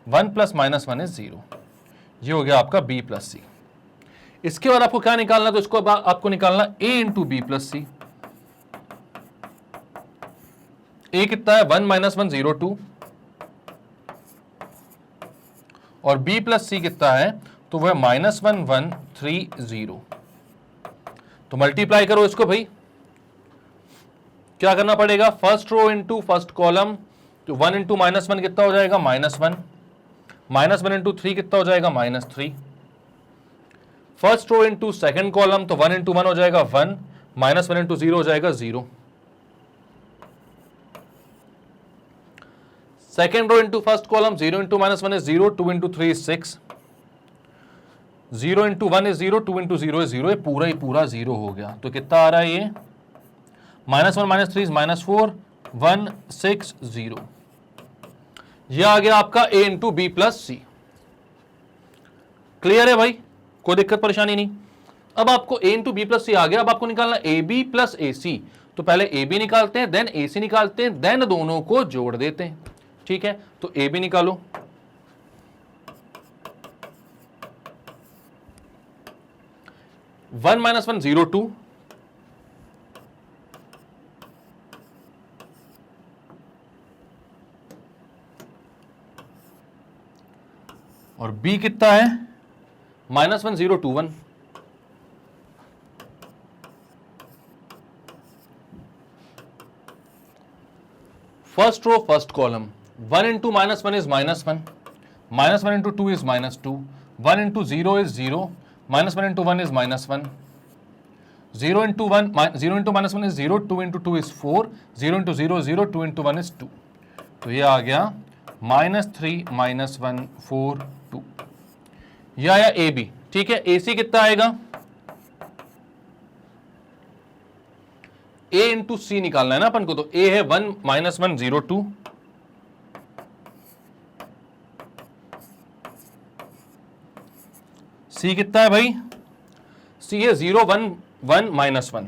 1 plus -1 is 0। ये हो गया आपका b प्लस सी। इसके बाद आपको क्या निकालना, तो इसको आपको निकालना a into B plus C. a कितना है 1 -1 0 2 और b प्लस सी कितना है, तो वह -1 1 3 0। तो मल्टीप्लाई करो इसको भाई, क्या करना पड़ेगा, first row into first column. तो 1 इंटू -1 कितना हो जाएगा, -1, -1 इंटू 3 कितना हो जाएगा, -3। First row into second column, तो 1 इंटू 1 हो जाएगा 1, -1 इंटू 0 हो जाएगा 0। Second row into first column, 0 into -1 is 0, 2 into 3 is 6, 0 into 1 is 0, 2 into 0 is 0, ये पूरा ही पूरा 0 हो गया। तो कितना आ रहा है ये, -1 -3 इज -4, 1 6 0। ये आ गया आपका a into B plus C. Clear है भाई, कोई दिक्कत परेशानी नहीं। अब आपको a into B plus C आ गया, अब आपको निकालना ए बी प्लस ए सी। तो पहले ए बी निकालते हैं, देन ए सी निकालते हैं, देन दोनों को जोड़ देते हैं। ठीक है, तो ए बी निकालो, वन -1 0 2, और b कितना है -1 0 2 1। First row first column, 1 into -1 is -1, -1 into 2 is -2, 1 into 0 is 0, -1 into 1 is -1, 0 into 1 0 into -1 is 0, 2 into 2 is 4, 0 into 0 0, 2 into 1 is 2। तो ये आ गया -3 -1 4 2। ये आया ए बी। ठीक है, ए सी कितना आएगा, ए इंटू सी निकालना है ना अपन को। तो ए है 1 -1 0 2, सी कितना है भाई, सी है 0 1 1 -1।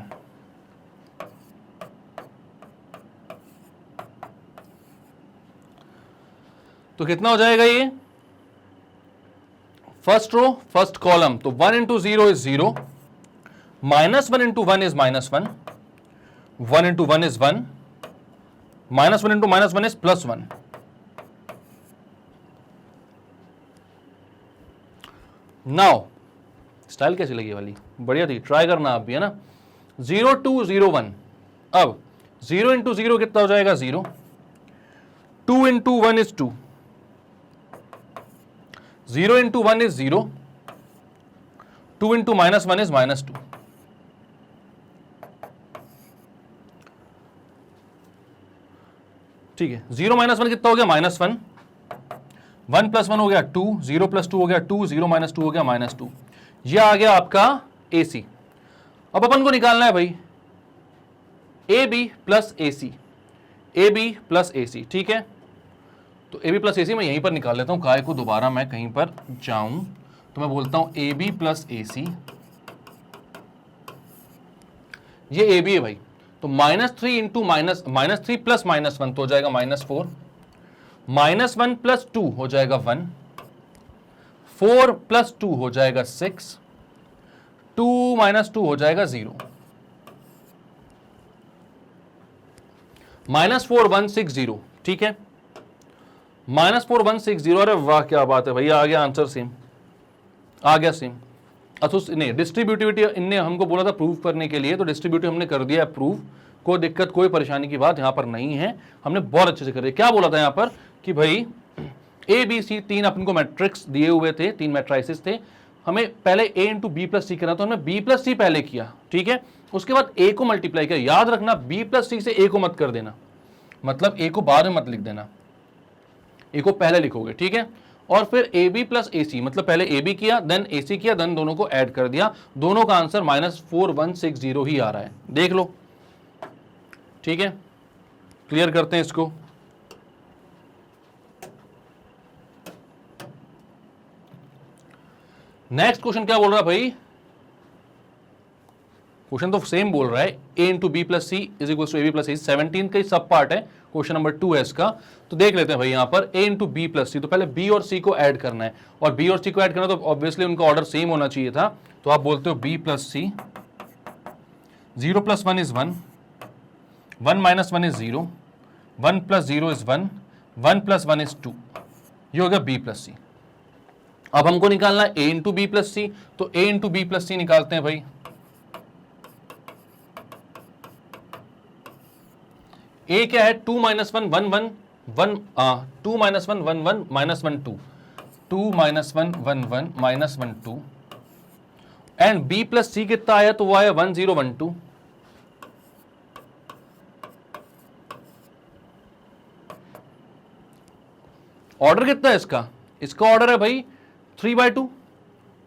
तो कितना हो जाएगा ये, फर्स्ट रो फर्स्ट कॉलम, तो 1 into 0 is 0, -1 into 1 is -1, 1 into 1 is 1, -1 into -1 is +1। Now style कैसी लगी वाली, बढ़िया थी, ट्राई करना आप भी, है ना। 0 2 0 1, अब 0 इंटू 0 कितना हो जाएगा 0, 2 into 1 is 2, 0 into 1 is 0, 2 into -1 is -2। ठीक है, 0 -1 कितना हो गया, -1, 1 + 1 हो गया 2, 0 + 2 हो गया 2, 0 - 2 हो गया -2। यह आ गया आपका AC। अब अपन को निकालना है भाई AB plus AC, AB plus AC, ठीक है। तो AB प्लस AC मैं यहीं पर निकाल लेता हूं, काय को दोबारा मैं कहीं पर जाऊं, तो मैं बोलता हूं AB प्लस AC, ये AB है भाई। तो -3 इंटू -3 प्लस -1 तो हो जाएगा -4, -1 प्लस 2 हो जाएगा 1, 4 प्लस 2 हो जाएगा 6, 2 माइनस 2 हो जाएगा 0, -4160, ठीक है, -4160। अरे वाह क्या बात है भैया, आ गया आंसर सेम, आ गया सेम। अच्छा नहीं, डिस्ट्रीब्यूटिविटी इनने हमको बोला था प्रूव करने के लिए, तो डिस्ट्रीब्यूटिव हमने कर दिया है प्रूव, कोई दिक्कत कोई परेशानी की बात यहां पर नहीं है, हमने बहुत अच्छे से कर दिया। क्या बोला था यहां पर कि भाई ABC 3 अपन को मैट्रिक्स दिए हुए थे, 3 मैट्राइसिस थे, हमें पहले A इंटू बी प्लस सी करना, तो हमने B प्लस सी पहले किया, ठीक है, उसके बाद A को मल्टीप्लाई किया। याद रखना B प्लस सी से A को मत कर देना, मतलब A को बाद में मत लिख देना, A को पहले लिखोगे, ठीक है। और फिर AB प्लस AC, मतलब पहले AB किया देन AC किया देन दोनों को ऐड कर दिया, दोनों का आंसर -4160 ही आ रहा है, देख लो, ठीक है। क्लियर करते हैं इसको। नेक्स्ट क्वेश्चन क्या बोल रहा है भाई, क्वेश्चन तो सेम बोल रहा है, A into B plus C is equal to AB plus C, 17 का सब पार्ट है, क्वेश्चन नंबर 2 है इसका। तो देख लेते हैं भाई यहां पर A into B plus C, तो पहले B और C को ऐड करना है, और B और C को ऐड करना तो ऑब्वियसली उनका ऑर्डर सेम होना चाहिए था, तो आप बोलते हो B plus C, 0 plus 1 is 1, 1 minus 1 is 0, 1 plus 0 is 1, 1 plus 1 is 2, ये हो गया B प्लस सी। अब हमको निकालना है A into B plus C, तो A into B plus C निकालते हैं भाई। A क्या है, 2 minus 1 1 1 1, 2 minus 1 1 1 minus 1 2, 2 minus 1 1 1 minus 1 2, and B plus C कितना आया, तो वो आया 1 0 1 2। ऑर्डर कितना है इसका, इसका ऑर्डर है भाई 3/2,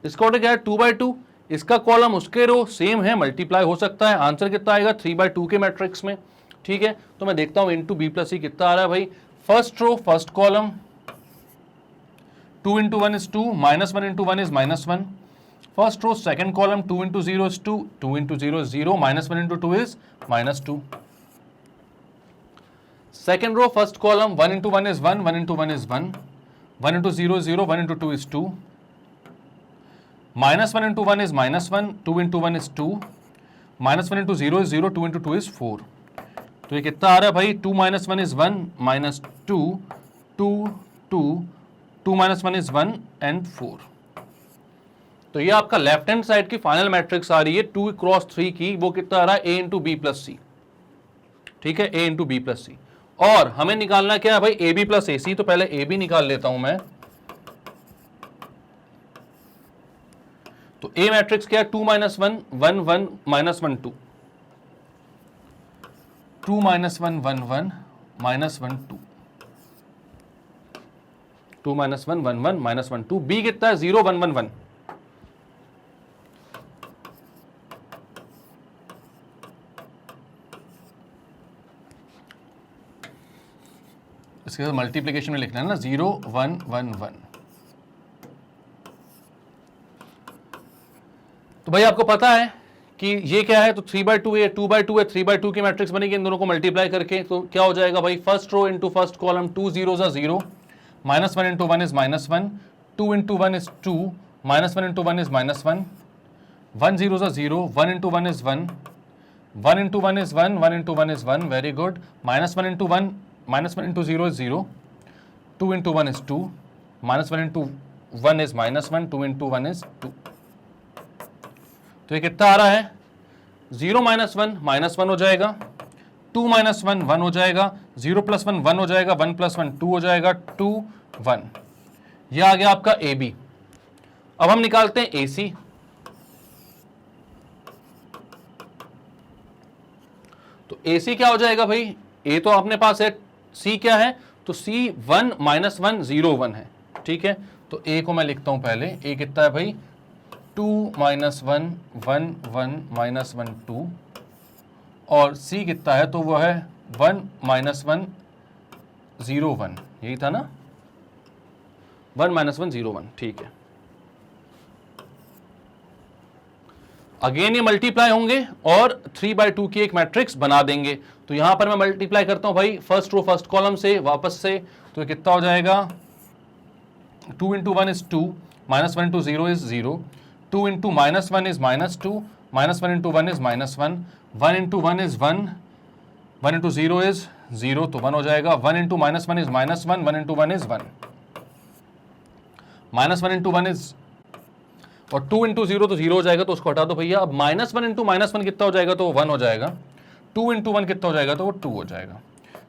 इसका ऑर्डर क्या है 2/2, इसका कॉलम उसके रो सेम है, मल्टीप्लाई हो सकता है, आंसर कितना आएगा 3/2 के मैट्रिक्स में, ठीक है। तो मैं देखता हूं इंटू बी प्लस सी कितना आ रहा है भाई, first row first column 2 into 1 is 2, -1 into 1 is -1, first row second column 2 into 0 is 2, 2 into 0 is 0, -1 into 2 is -2, second row first column 1 into 1 is 1, 1 into 1 is 1, 1 into 0 is 0, 1 into 2 is 2, -1 into 1 is -1, 2 into 1 is 2, -1 into 0 is 0, 2 into 2 is 4। तो ये कितना आ रहा है भाई, 2 minus 1 is 1, minus 2, 2 2, 2 minus 1 is 1 and 4। तो ये आपका left hand side की फाइनल मैट्रिक्स आ रही है 2 क्रॉस 3 की, वो कितना आ रहा है A इंटू बी प्लस सी, ठीक है, A इंटू बी प्लस सी। और हमें निकालना क्या है भाई AB प्लस AC, तो पहले AB निकाल लेता हूं मैं। तो A मैट्रिक्स क्या है, 2 minus 1 1 1 minus 1 2, 2 minus 1 1 1 minus 1 2, 2 minus 1 1 1 minus 1 2, B कितना है 0 1 1 1, इसके साथ मल्टीप्लीकेशन में लिखना है ना, 0 1 1 1। तो भाई आपको पता है कि ये क्या है, तो 3/2 है, 2/2 है, 3/2 की मैट्रिक्स बनेगी इन दोनों को मल्टीप्लाई करके, तो क्या हो जाएगा भाई, first row into first column 2 0 0, -1 into 1 is -1, 2 into 1 is 2, -1 into 1 is -1, 1 0 0, 1 into 1 is 1, 1 into 1 is 1, 1 into 1 is 1, very good, -1 into 1, -1 into 0 is 0, 2 into 1 is 2, -1 into 1 is -1, 2 into 1 is 2। तो ये कितना आ रहा है, 0 माइनस 1 -1 हो जाएगा, 2 माइनस 1 1 हो जाएगा, 0 प्लस 1 1 हो जाएगा, 1 प्लस 1 2 हो जाएगा, 2 1। यह आ गया आपका AB। अब हम निकालते हैं AC। तो AC क्या हो जाएगा भाई, A तो अपने पास है, C क्या है, तो C 1 -1 0 1 है, ठीक है। तो A को मैं लिखता हूं पहले, A कितना है भाई 2 -1 1 1 -1 2 और C कितना है तो वो है 1 -1 0 1, यही था ना, 1 -1 0 1, ठीक है। अगेन ये मल्टीप्लाई होंगे और 3/2 की एक मैट्रिक्स बना देंगे। तो यहां पर मैं मल्टीप्लाई करता हूं भाई फर्स्ट रो फर्स्ट कॉलम से वापस से, तो कितना हो जाएगा 2 × 1 is 2, -1 × 0 is 0, 2 × -1 is -2, -1 × 1 is -1, 1 × 1 is 1, 1 × 0 is 0, तो 1 हो जाएगा, 1 × -1 is -1, 1 × 1 is 1, -1 × 1 is, और 2 × 0 तो 0 हो जाएगा, तो उसको हटा दो भैया। अब -1 × -1 कितना हो जाएगा, तो 1 हो जाएगा, 2 × 1 कितना हो जाएगा, तो वो 2 हो जाएगा।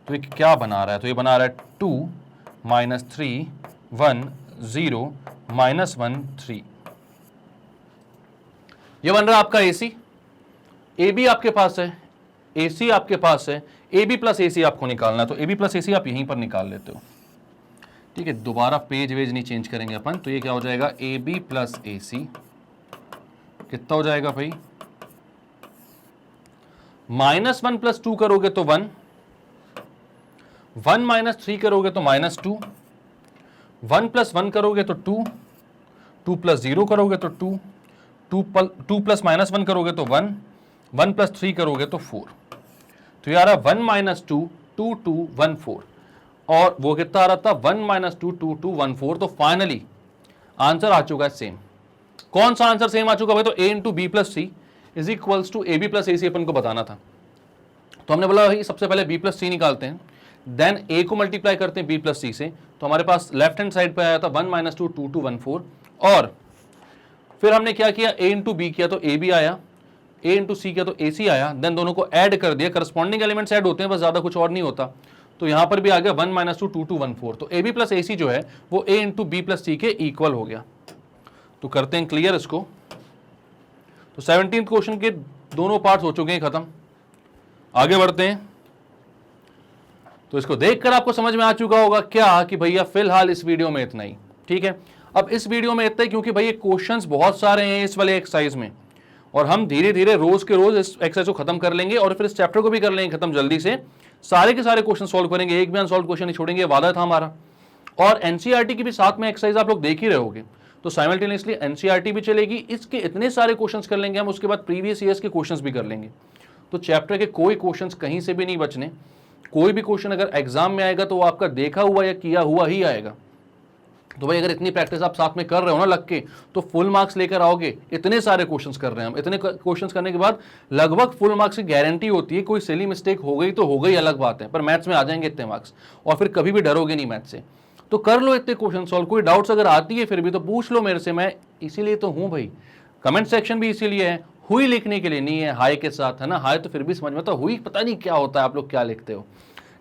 तो ये क्या बना रहा है, तो ये बना रहा है 2 - 3 1 0 -1 3। ये बन रहा है आपका AC, AB आपके पास है, AC आपके पास है, AB + AC आपको निकालना है, तो AB + AC आप यहीं पर निकाल लेते हो, ठीक है। दोबारा पेज वेज नहीं चेंज करेंगे अपन, तो ये क्या हो जाएगा AB + AC कितना हो जाएगा भाई, -1 + 2 करोगे तो 1, 1 - 3 करोगे तो -2, 1 + 1 करोगे तो 2, 2 + 0 करोगे तो 2, 2 + -1 करोगे तो 1, 1 + 3 करोगे तो 4। तो ये आ रहा 1 - 2 2 2 1 4, और वो कितना आ रहा था 1 - 2 2 2 1 4। तो फाइनली आंसर आ चुका है सेम। कौन सा आंसर सेम आ चुका भाई, तो A × B + C = AB + AC अपन को बताना था। तो हमने बोला भाई सबसे पहले B + C निकालते हैं, देन A को मल्टीप्लाई करते हैं B + C से, तो हमारे पास लेफ्ट हैंड साइड पे आया था 1 - 2 2 2 1 4, और फिर हमने क्या किया A × B किया तो AB आया, A × C किया तो AC आया, देन दोनों को ऐड कर दिया, करस्पॉन्डिंग एलिमेंट्स ऐड होते हैं बस, ज़्यादा कुछ और नहीं होता। तो यहां पर भी आ गया 1 - 2 2 2 1 4, तो AB + AC जो है वो A × B + C के इक्वल हो गया। तो करते हैं क्लियर इसको। तो 17th क्वेश्चन के दोनों पार्ट्स हो चुके हैं खत्म, आगे बढ़ते हैं। तो इसको देखकर आपको समझ में आ चुका होगा क्या कि भैया फिलहाल इस वीडियो में इतना ही, ठीक है। अब इस वीडियो में इतना ही क्योंकि भैया क्वेश्चंस बहुत सारे हैं इस वाले एक्सरसाइज में, और हम धीरे धीरे रोज के रोज इस एक्सरसाइज को खत्म कर लेंगे और फिर इस चैप्टर को भी कर लेंगे खत्म जल्दी से, सारे के सारे क्वेश्चन सॉल्व करेंगे, एक भी अनसॉल्व क्वेश्चन नहीं छोड़ेंगे, वादा था हमारा। और एनसीईआरटी की भी साथ में एक्सरसाइज आप लोग देख ही रहोगे, तो साइमल्टेनियसली एनसीईआरटी भी चलेगी, इसके इतने सारे क्वेश्चंस कर लेंगे हम, उसके बाद प्रीवियस ईयर्स के क्वेश्चंस भी कर लेंगे। तो चैप्टर के कोई क्वेश्चंस कहीं से भी नहीं बचने, कोई भी क्वेश्चन अगर एग्जाम में आएगा तो वो आपका देखा हुआ या किया हुआ ही आएगा। तो भाई अगर इतनी प्रैक्टिस आप साथ में कर रहे हो ना लग के, तो फुल मार्क्स लेकर आओगे। इतने सारे क्वेश्चंस कर रहे हैं हम, इतने क्वेश्चंस करने के बाद लगभग फुल मार्क्स की गारंटी होती है। कोई सिली मिस्टेक हो गई तो हो गई, अलग बात है, पर मैथ्स में आ जाएंगे इतने मार्क्स, और फिर कभी भी डरोगे नहीं मैथ्स से। तो कर लो इतने क्वेश्चन सॉल्व, कोई डाउट्स अगर आती है फिर भी तो पूछ लो मेरे से, मैं इसीलिए तो हूँ भाई। कमेंट सेक्शन भी इसीलिए है, हुई लिखने के लिए नहीं है हाय के साथ, है ना। हाय तो फिर भी समझ में, तो हुई पता नहीं क्या होता है, आप लोग क्या लिखते हो,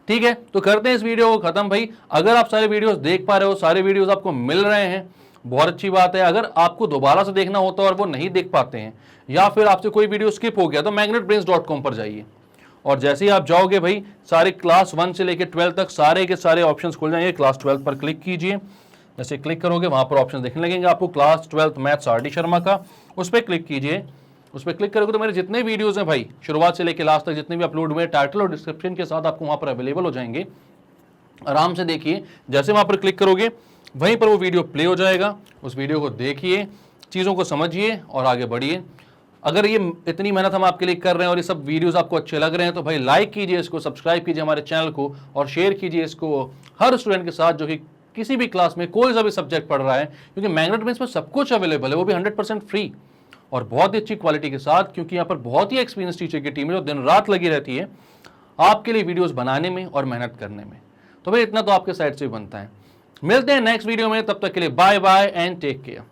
ठीक है। तो करते हैं इस वीडियो को खत्म भाई। अगर आप सारे वीडियोस देख पा रहे हो, सारे वीडियोस आपको मिल रहे हैं, बहुत अच्छी बात है। अगर आपको दोबारा से देखना होता है और वो नहीं देख पाते हैं, या फिर आपसे कोई वीडियो स्किप हो गया, तो magnetbrains.com पर जाइए, और जैसे ही आप जाओगे भाई सारे क्लास 1 से लेकर 12 तक सारे के सारे ऑप्शंस खुल जाएंगे। क्लास 12 पर क्लिक कीजिए, जैसे क्लिक करोगे वहां पर ऑप्शन देखने लगेंगे आपको, क्लास 12 मैथ्स RD शर्मा का, उस पर क्लिक कीजिए। उस पर क्लिक करोगे तो मेरे जितने वीडियोस हैं भाई शुरुआत से लेकर लास्ट तक जितने भी अपलोड हुए, टाइटल और डिस्क्रिप्शन के साथ आपको वहां पर अवेलेबल हो जाएंगे। आराम से देखिए, जैसे वहां पर क्लिक करोगे वहीं पर वो वीडियो प्ले हो जाएगा, उस वीडियो को देखिए, चीज़ों को समझिए और आगे बढ़िए। अगर ये इतनी मेहनत हम आपके लिए कर रहे हैं और ये सब वीडियोस आपको अच्छे लग रहे हैं तो भाई लाइक कीजिए इसको, सब्सक्राइब कीजिए हमारे चैनल को, और शेयर कीजिए इसको हर स्टूडेंट के साथ जो कि किसी भी क्लास में कोई सा भी सब्जेक्ट पढ़ रहा है, क्योंकि मैग्नेटब्रेन्स में सब कुछ अवेलेबल है, वो भी 100% फ्री और बहुत ही अच्छी क्वालिटी के साथ, क्योंकि यहाँ पर बहुत ही एक्सपीरियंस टीचर की टीम है जो दिन रात लगी रहती है आपके लिए वीडियोस बनाने में और मेहनत करने में। तो भाई इतना तो आपके साइड से भी बनता है। मिलते हैं नेक्स्ट वीडियो में, तब तक के लिए bye bye and take care.